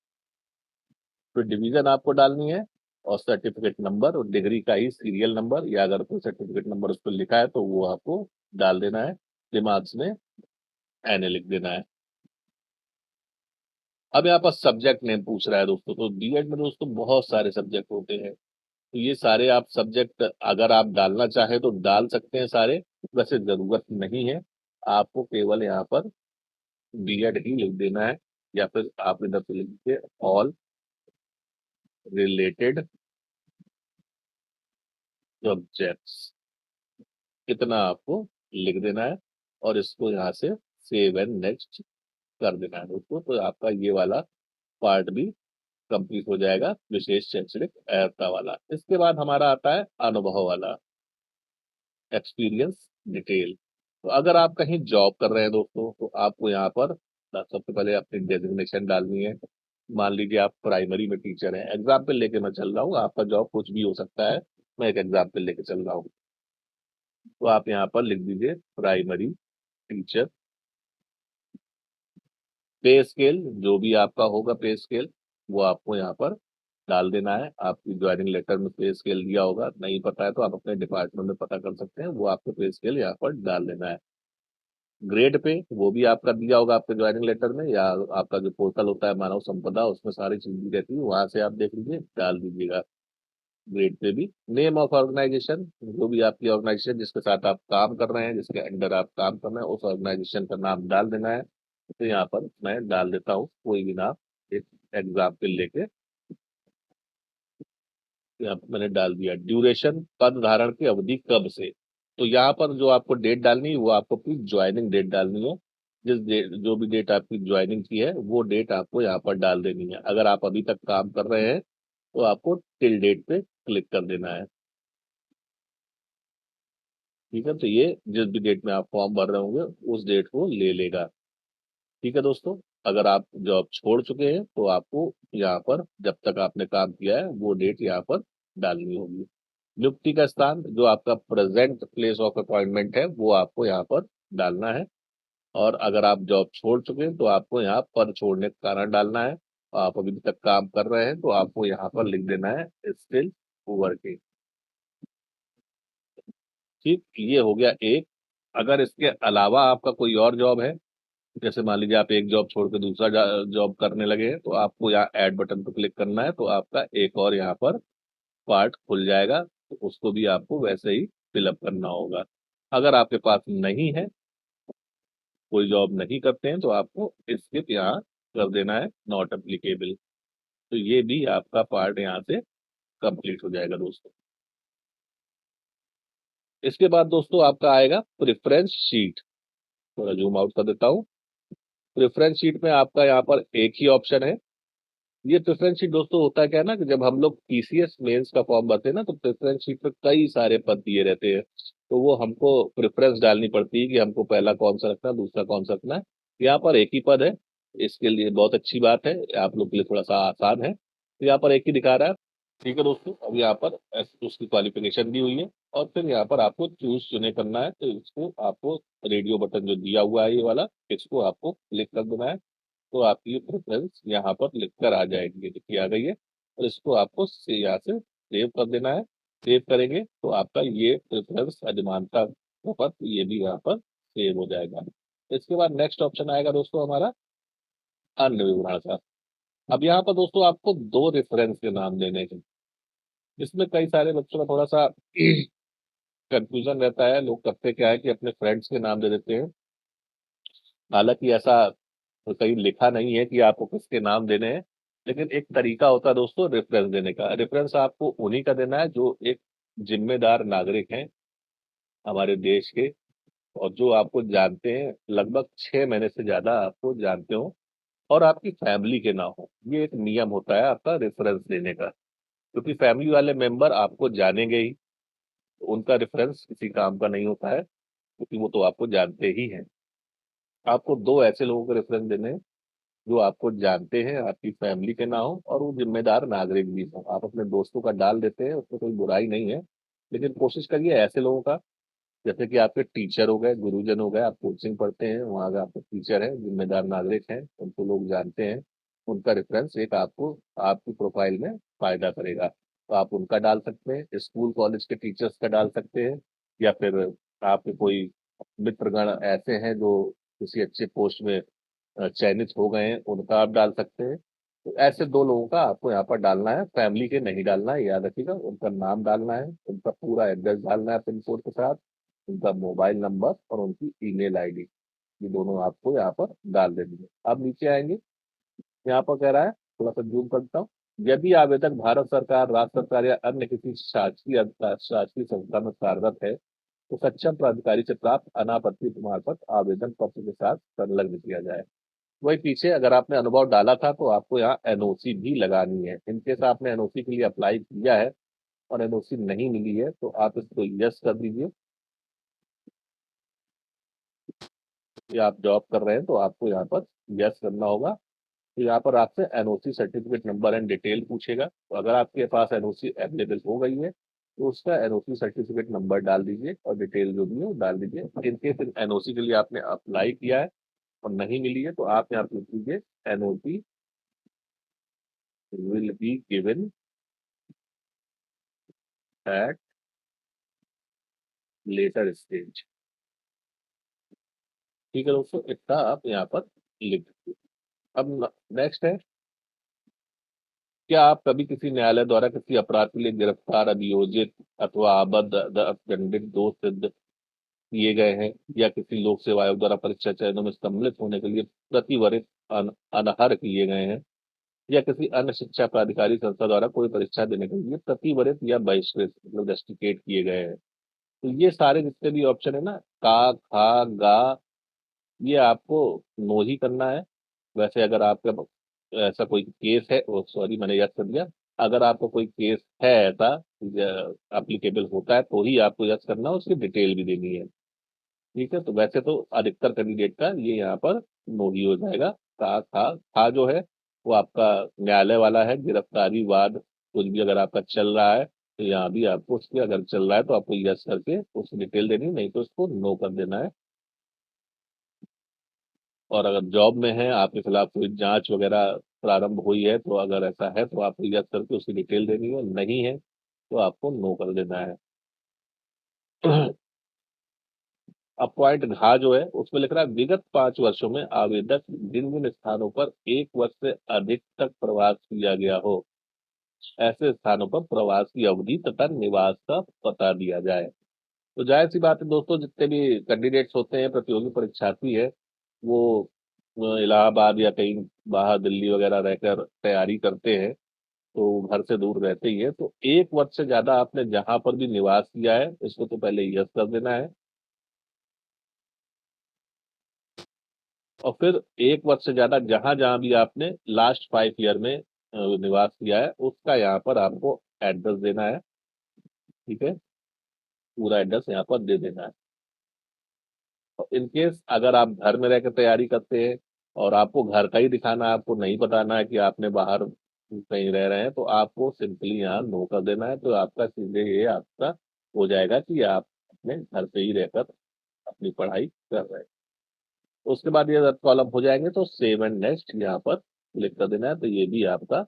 फिर डिवीजन आपको डालनी है, और सर्टिफिकेट नंबर और डिग्री का ही सीरियल नंबर, या अगर कोई सर्टिफिकेट नंबर उस पर लिखा है तो वो आपको डाल देना है, दिमाग में एनए लिख देना है। अब यहाँ पर सब्जेक्ट नेम पूछ रहा है दोस्तों, तो बीएड में दोस्तों बहुत सारे सब्जेक्ट होते हैं, तो ये सारे आप सब्जेक्ट अगर आप डालना चाहें तो डाल सकते हैं सारे, वैसे जरूरत नहीं है। आपको केवल यहाँ पर बीएड ही लिख देना है, या फिर आप इधर से लिख दीजिए ऑल रिलेटेड सब्जेक्ट्स, इतना आपको लिख देना है और इसको यहाँ से सेव एंड नेक्स्ट कर देना है दोस्तों। तो आपका ये वाला पार्ट भी कंप्लीट हो जाएगा, विशेष शैक्षणिक अर्हता वाला। इसके बाद हमारा आता है अनुभव वाला, एक्सपीरियंस डिटेल। तो अगर आप कहीं जॉब कर रहे हैं दोस्तों, तो आपको यहाँ पर सबसे पहले अपनी डेजिग्नेशन डालनी है। मान लीजिए आप प्राइमरी में टीचर हैं, एग्जाम्पल लेके मैं चल रहा हूँ, आपका जॉब कुछ भी हो सकता है, मैं एक एग्जाम्पल लेके चल रहा हूँ। तो आप यहाँ पर लिख दीजिए प्राइमरी टीचर। पे स्केल जो भी आपका होगा, पे स्केल वो आपको यहाँ पर डाल देना है। आपकी ज्वाइनिंग लेटर में पे स्केल दिया होगा, नहीं पता है तो आप अपने डिपार्टमेंट में पता कर सकते हैं, वो आपको पे स्केल यहाँ पर डाल देना है। ग्रेड पे वो भी आपका दिया होगा आपके ज्वाइनिंग लेटर में, या आपका जो पोर्टल होता है मानव संपदा, उसमें सारी चीज दी रहती है, वहां से आप देख लीजिए, डाल दीजिएगा। ग्रेड पे भी नेम ऑफ ऑर्गेनाइजेशन, जो भी आपकी ऑर्गेनाइजेशन जिसके साथ आप काम कर रहे हैं, जिसके अंडर आप काम कर रहे हैं, उस ऑर्गेनाइजेशन का नाम डाल देना है। तो यहाँ पर मैं डाल देता हूँ कोई भी नाम, एक एग्जाम्पल लेके यहाँ पर मैंने डाल दिया। ड्यूरेशन, पद धारण की अवधि कब से। तो यहाँ पर जो आपको डेट डालनी है वो आपको अपनी ज्वाइनिंग डेट डालनी है। जिस डेट, जो भी डेट आपकी ज्वाइनिंग की है वो डेट आपको यहाँ पर डाल देनी है। अगर आप अभी तक काम कर रहे हैं तो आपको टिल डेट पे क्लिक कर देना है। ठीक है, तो ये जिस भी डेट में आप फॉर्म भर रहे होंगे उस डेट को ले लेगा। ठीक है दोस्तों, अगर आप जॉब छोड़ चुके हैं तो आपको यहाँ पर जब तक आपने काम किया है वो डेट यहाँ पर डालनी होगी। नियुक्ति का स्थान, जो आपका प्रेजेंट प्लेस ऑफ अपॉइंटमेंट है वो आपको यहाँ पर डालना है। और अगर आप जॉब छोड़ चुके हैं तो आपको यहाँ पर छोड़ने का कारण डालना है। आप अभी तक काम कर रहे हैं तो आपको यहाँ पर लिख देना है स्टिल वर्किंग। ठीक, ये हो गया एक। अगर इसके अलावा आपका कोई और जॉब है, जैसे मान लीजिए आप एक जॉब छोड़ के दूसरा जॉब करने लगे हैं, तो आपको यहाँ ऐड बटन पर क्लिक करना है, तो आपका एक और यहाँ पर पार्ट खुल जाएगा, तो उसको भी आपको वैसे ही फिलअप करना होगा। अगर आपके पास नहीं है, कोई जॉब नहीं करते हैं, तो आपको स्किप यहाँ कर देना है, नॉट एप्लीकेबल। तो ये भी आपका पार्ट यहाँ से कंप्लीट हो जाएगा दोस्तों। इसके बाद दोस्तों आपका आएगा प्रेफरेंस शीट। थोड़ा जूम आउट कर देता हूँ। प्रेफरेंस शीट में आपका यहाँ पर एक ही ऑप्शन है। ये प्रेफरेंस शीट दोस्तों होता क्या है ना, कि जब हम लोग पीसीएस मेंस का फॉर्म भरते हैं ना, तो प्रेफरेंस शीट में कई सारे पद दिए रहते हैं, तो वो हमको प्रेफरेंस डालनी पड़ती है कि हमको पहला कौन सा रखना है, दूसरा कौन सा रखना है। यहाँ पर एक ही पद है, इसके लिए बहुत अच्छी बात है, आप लोग के लिए थोड़ा सा आसान है, तो यहाँ पर एक ही दिखा रहा है। ठीक है दोस्तों, अब यहाँ पर उसकी क्वालिफिकेशन दी हुई है, और फिर यहाँ पर आपको चूज चुने करना है, तो इसको आपको रेडियो बटन जो दिया हुआ है ये वाला, इसको आपको क्लिक कर देना है। तो आपकी प्रेफरेंस यहाँ पर लिख कर आ जाएगी, ये देखिए आ गई है। और इसको आपको यहाँ से सेव कर देना है। सेव करेंगे तो आपका ये प्रेफरेंस अधिमानता पर ये भी यहाँ पर सेव हो जाएगा। इसके बाद नेक्स्ट ऑप्शन आएगा दोस्तों हमारा अन्य विवरण का। अब यहाँ पर दोस्तों आपको दो रेफरेंस के नाम देने हैं। इसमें कई सारे बच्चों का थोड़ा सा कंफ्यूजन रहता है, लोग करते क्या है कि अपने फ्रेंड्स के नाम दे देते हैं। हालांकि ऐसा तो कहीं लिखा नहीं है कि आपको किसके नाम देने हैं, लेकिन एक तरीका होता है दोस्तों रेफरेंस देने का। रेफरेंस आपको उन्हीं का देना है जो एक जिम्मेदार नागरिक हैं हमारे देश के, और जो आपको जानते हैं, लगभग 6 महीने से ज्यादा आपको जानते हो, और आपकी फैमिली के ना हो। ये एक नियम होता है आपका रेफरेंस देने का, क्योंकि फैमिली वाले मेंबर आपको जानेंगे ही, तो उनका रेफरेंस किसी काम का नहीं होता है, क्योंकि वो तो आपको जानते ही हैं। आपको दो ऐसे लोगों के रेफरेंस देने हैं जो आपको जानते हैं, आपकी फैमिली के ना हो, और वो जिम्मेदार नागरिक भी हो। आप अपने दोस्तों का डाल देते हैं, उसमें कोई बुराई नहीं है, लेकिन कोशिश करिए ऐसे लोगों का, जैसे कि आपके टीचर हो गए, गुरुजन हो गए, आप कोचिंग पढ़ते हैं वहाँ का आपके टीचर है, जिम्मेदार नागरिक हैं, उनको लोग जानते हैं, उनका रेफरेंस एक आपको आपकी प्रोफाइल में फायदा करेगा। तो आप उनका डाल सकते हैं, स्कूल कॉलेज के टीचर्स का डाल सकते हैं, या फिर आपके कोई मित्रगण ऐसे हैं जो किसी अच्छे पोस्ट में चयनित हो गए हैं, उनका आप डाल सकते हैं। तो ऐसे दो लोगों का आपको यहाँ पर डालना है, फैमिली के नहीं डालना है, याद रखिएगा। उनका नाम डालना है, उनका पूरा एड्रेस डालना है पिन कोड के साथ, उनका मोबाइल नंबर और उनकी ईमेल आईडी। ये दोनों आपको यहाँ पर डाल देनी है। अब नीचे आएंगे, यहाँ पर कह रहा है, थोड़ा सा जूम करता हूँ, यदि आवेदक भारत सरकार, राज्य सरकार या अन्य किसी शासकीय संस्था में कार्यरत है तो सक्षम प्राधिकारी से प्राप्त अनापत्ति प्रमाण पत्र आवेदन पत्र के साथ संलग्न किया जाए। वही पीछे अगर आपने अनुभव डाला था तो आपको यहाँ एनओसी भी लगानी है। इनकेस आपने एनओसी के लिए अप्लाई किया है और एनओसी नहीं मिली है तो आप इसको यस कर दीजिए। या आप जॉब कर रहे हैं तो आपको यहाँ पर यस करना होगा। तो यहाँ पर आपसे NOC certificate number and detail पूछेगा, तो अगर आपके पास एनओसी अवेलेबल हो गई है तो उसका एनओसी सर्टिफिकेट नंबर डाल दीजिए और डिटेल जो भी है वो डाल दीजिए। इनकेस एनओसी के लिए आपने अप्लाई किया है और नहीं मिली है तो आप यहाँ पूछ लीजिए NOC will be given at later stage. ठीक है दोस्तों, इतना आप यहाँ पर लिख दीजिए। अब नेक्स्ट है, क्या आप कभी किसी न्यायालय द्वारा किसी अपराध के लिए गिरफ्तार, अभियोजित अथवा आबद्ध दंडित दोष सिद्ध किए गए हैं, या किसी लोक सेवा आयोग द्वारा परीक्षा चयनों में सम्मिलित होने के लिए प्रतिवरित अनर्ह किए गए हैं, या किसी अन्य शिक्षा प्राधिकारी संस्था द्वारा कोई परीक्षा देने के लिए प्रतिवरित या बहिष्कृत मतलब रेस्टिकेट किए गए हैं? तो ये सारे जितने भी ऑप्शन है ना, का, खा, गा, ये आपको नो ही करना है। वैसे अगर आपका ऐसा कोई केस है, ओ सॉरी मैंने याद कर दिया, अगर आपको कोई केस है ऐसा एप्लीकेबल होता है तो ही आपको यस करना है, उसकी डिटेल भी देनी है। ठीक है, तो वैसे तो अधिकतर कैंडिडेट का ये यहाँ पर नो ही हो जाएगा। था जो है वो आपका न्यायालय वाला है, गिरफ्तारी वाद कुछ भी अगर आपका चल रहा है तो यहाँ भी आपको उसके अगर चल रहा है तो आपको यस करके उसकी डिटेल देनी, नहीं तो उसको नो कर देना है। और अगर जॉब में है, आपके खिलाफ कोई जांच वगैरह प्रारंभ हुई है तो अगर ऐसा है तो आपको यस करके उसकी डिटेल देनी है, नहीं है तो आपको नो कर देना है। अब पॉइंट घा जो है उसमें लिख रहा है, विगत 5 वर्षों में आवेदक जिन जिन स्थानों पर 1 वर्ष से अधिक तक प्रवास किया गया हो ऐसे स्थानों पर प्रवास की अवधि तथा निवास का पता दिया जाए। तो जाहिर सी बात है दोस्तों, जितने भी कैंडिडेट्स होते हैं, प्रतियोगी परीक्षार्थी है, वो इलाहाबाद या कहीं बाहर दिल्ली वगैरह रहकर तैयारी करते हैं, तो घर से दूर रहते ही है। तो 1 वर्ष से ज्यादा आपने जहां पर भी निवास किया है इसको तो पहले यस कर देना है। और फिर 1 वर्ष से ज्यादा जहां जहां भी आपने लास्ट 5 ईयर में निवास किया है उसका यहाँ पर आपको एड्रेस देना है। ठीक है, पूरा एड्रेस यहाँ पर दे देना है। और इनकेस अगर आप घर में रहकर तैयारी करते हैं और आपको घर का ही दिखाना है, आपको नहीं बताना है कि आपने बाहर कहीं रह रहे हैं, तो आपको सिंपली यहाँ नो कर देना है। तो आपका सीधे ये आपका हो जाएगा कि आप अपने घर पे ही रहकर अपनी पढ़ाई कर रहे हैं। तो उसके बाद ये कॉलम हो जाएंगे तो सेव एंड नेक्स्ट यहाँ पर क्लिक कर देना है, तो ये भी आपका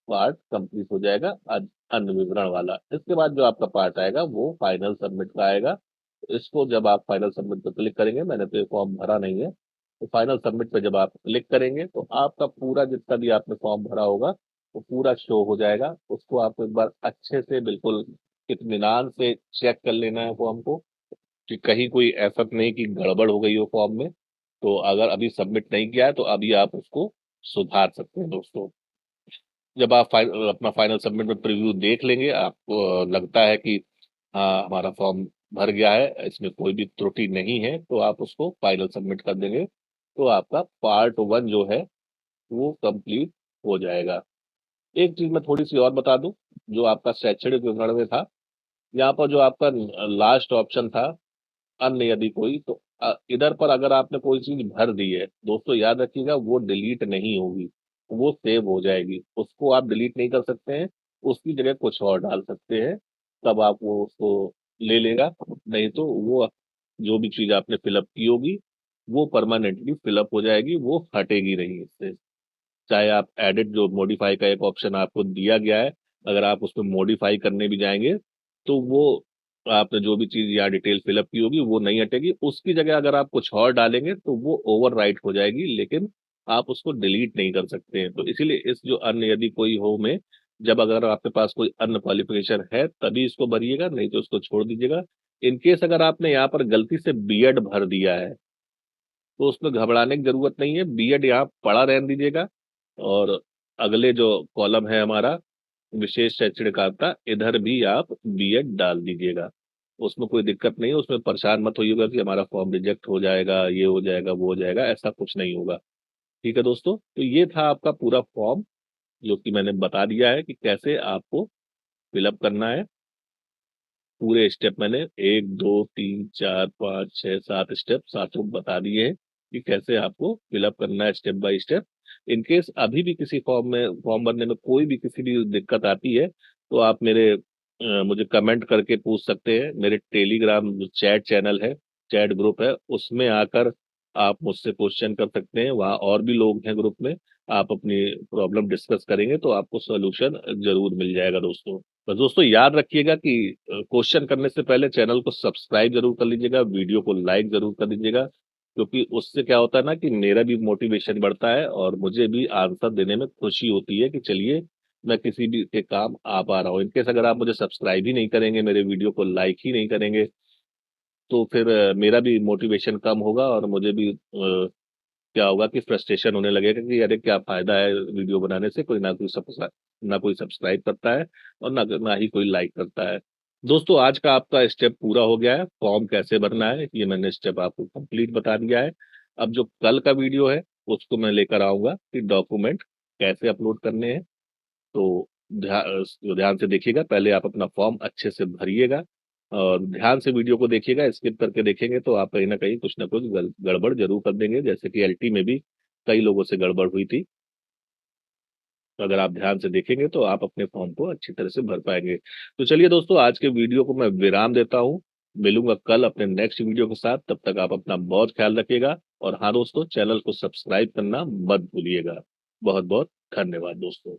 पार्ट कंप्लीट हो जाएगा अन्य विवरण वाला। इसके बाद जो आपका पार्ट आएगा वो फाइनल सबमिट का आएगा। तो इसको जब आप फाइनल सबमिट पर क्लिक करेंगे, मैंने तो ये फॉर्म भरा नहीं है, तो फाइनल सबमिट पे जब आप क्लिक करेंगे तो आपका पूरा जितना भी आपने फॉर्म भरा होगा वो पूरा शो हो जाएगा। उसको आपको एक बार अच्छे से बिल्कुल इत्मीनान से चेक कर लेना है फॉर्म को, कि कहीं कोई ऐसा तो नहीं कि गड़बड़ हो गई हो फॉर्म में। तो अगर अभी सबमिट नहीं किया है तो अभी आप उसको सुधार सकते हैं दोस्तों। जब आप अपना फाइनल सबमिट में प्रीव्यू देख लेंगे, आपको लगता है कि हाँ हमारा फॉर्म भर गया है, इसमें कोई भी त्रुटि नहीं है, तो आप उसको फाइनल सबमिट कर देंगे, तो आपका पार्ट 1 जो है वो कंप्लीट हो जाएगा। एक चीज मैं थोड़ी सी और बता दूं, जो आपका शैक्षणिक विवरण में था, यहाँ पर जो आपका लास्ट ऑप्शन था अन्य यदि कोई, तो इधर पर अगर आपने कोई चीज भर दी है दोस्तों, याद रखिएगा वो डिलीट नहीं होगी, वो सेव हो जाएगी, उसको आप डिलीट नहीं कर सकते हैं, उसकी जगह कुछ और डाल सकते हैं, तब आप वो उसको ले लेगा। नहीं तो वो जो भी चीज आपने फिलअप की होगी वो परमानेंटली फिलअप हो जाएगी, वो हटेगी नहीं इससे। चाहे आप एडिट जो मॉडिफाई का एक ऑप्शन आपको दिया गया है, अगर आप उसमें मॉडिफाई करने भी जाएंगे तो वो आपने जो भी चीज या डिटेल फिलअप की होगी वो नहीं हटेगी, उसकी जगह अगर आप कुछ और डालेंगे तो वो ओवरराइट हो जाएगी, लेकिन आप उसको डिलीट नहीं कर सकते हैं। तो इसीलिए इस जो अन्य यदि कोई हो में, जब अगर आपके पास कोई अन्य क्वालिफिकेशन है तभी इसको भरिएगा, नहीं तो उसको छोड़ दीजिएगा। इनकेस अगर आपने यहाँ पर गलती से बीएड भर दिया है तो उसमें घबराने की जरूरत नहीं है। बीएड यहाँ पढ़ा रहने दीजिएगा, और अगले जो कॉलम है हमारा विशेष शैक्षणिक अर्हता, इधर भी आप बीएड डाल दीजिएगा। उसमें कोई दिक्कत नहीं है, उसमें परेशान मत होइएगा कि हमारा फॉर्म रिजेक्ट हो जाएगा, ये हो जाएगा, वो हो जाएगा, ऐसा कुछ नहीं होगा। ठीक है दोस्तों, तो ये था आपका पूरा फॉर्म, जो कि मैंने बता दिया है कि कैसे आपको फिलअप करना है। पूरे स्टेप मैंने 1 2 3 4 5 6 7 स्टेप सातों बता दिए हैं कि कैसे आपको फिलअप करना है स्टेप बाय स्टेप। इनकेस अभी भी किसी फॉर्म भरने में कोई भी किसी भी दिक्कत आती है, तो आप मुझे कमेंट करके पूछ सकते हैं। मेरे टेलीग्राम जो चैट चैनल है, चैट ग्रुप है, उसमें आकर आप मुझसे क्वेश्चन कर सकते हैं। वहाँ और भी लोग हैं ग्रुप में, आप अपनी प्रॉब्लम डिस्कस करेंगे तो आपको सोल्यूशन जरूर मिल जाएगा दोस्तों। बस दोस्तों याद रखिएगा कि क्वेश्चन करने से पहले चैनल को सब्सक्राइब जरूर कर लीजिएगा, वीडियो को लाइक जरूर कर दीजिएगा, क्योंकि उससे क्या होता है ना कि मेरा भी मोटिवेशन बढ़ता है और मुझे भी आंसर देने में खुशी होती है कि चलिए मैं किसी भी के काम आ पा रहा हूँ। इनकेस अगर आप मुझे सब्सक्राइब ही नहीं करेंगे, मेरे वीडियो को लाइक ही नहीं करेंगे, तो फिर मेरा भी मोटिवेशन कम होगा और मुझे भी क्या होगा कि फ्रस्ट्रेशन होने लगेगा कि अरे क्या फायदा है वीडियो बनाने से, कोई ना कोई सब्सक्राइब करता है और ना ही कोई लाइक करता है। दोस्तों आज का आपका स्टेप पूरा हो गया है, फॉर्म कैसे भरना है ये मैंने स्टेप आपको कंप्लीट बता दिया है। अब जो कल का वीडियो है उसको मैं लेकर आऊंगा कि डॉक्यूमेंट कैसे अपलोड करने हैं। तो ध्यान से देखिएगा, पहले आप अपना फॉर्म अच्छे से भरिएगा और ध्यान से वीडियो को देखिएगा। स्किप करके देखेंगे तो आप कहीं ना कहीं कुछ ना कुछ गड़बड़ जरूर कर देंगे, जैसे कि एलटी में भी कई लोगों से गड़बड़ हुई थी। तो अगर आप ध्यान से देखेंगे तो आप अपने फॉर्म को अच्छी तरह से भर पाएंगे। तो चलिए दोस्तों, आज के वीडियो को मैं विराम देता हूँ। मिलूंगा कल अपने नेक्स्ट वीडियो के साथ, तब तक आप अपना बहुत ख्याल रखिएगा। और हाँ दोस्तों, चैनल को सब्सक्राइब करना मत भूलिएगा। बहुत बहुत धन्यवाद दोस्तों।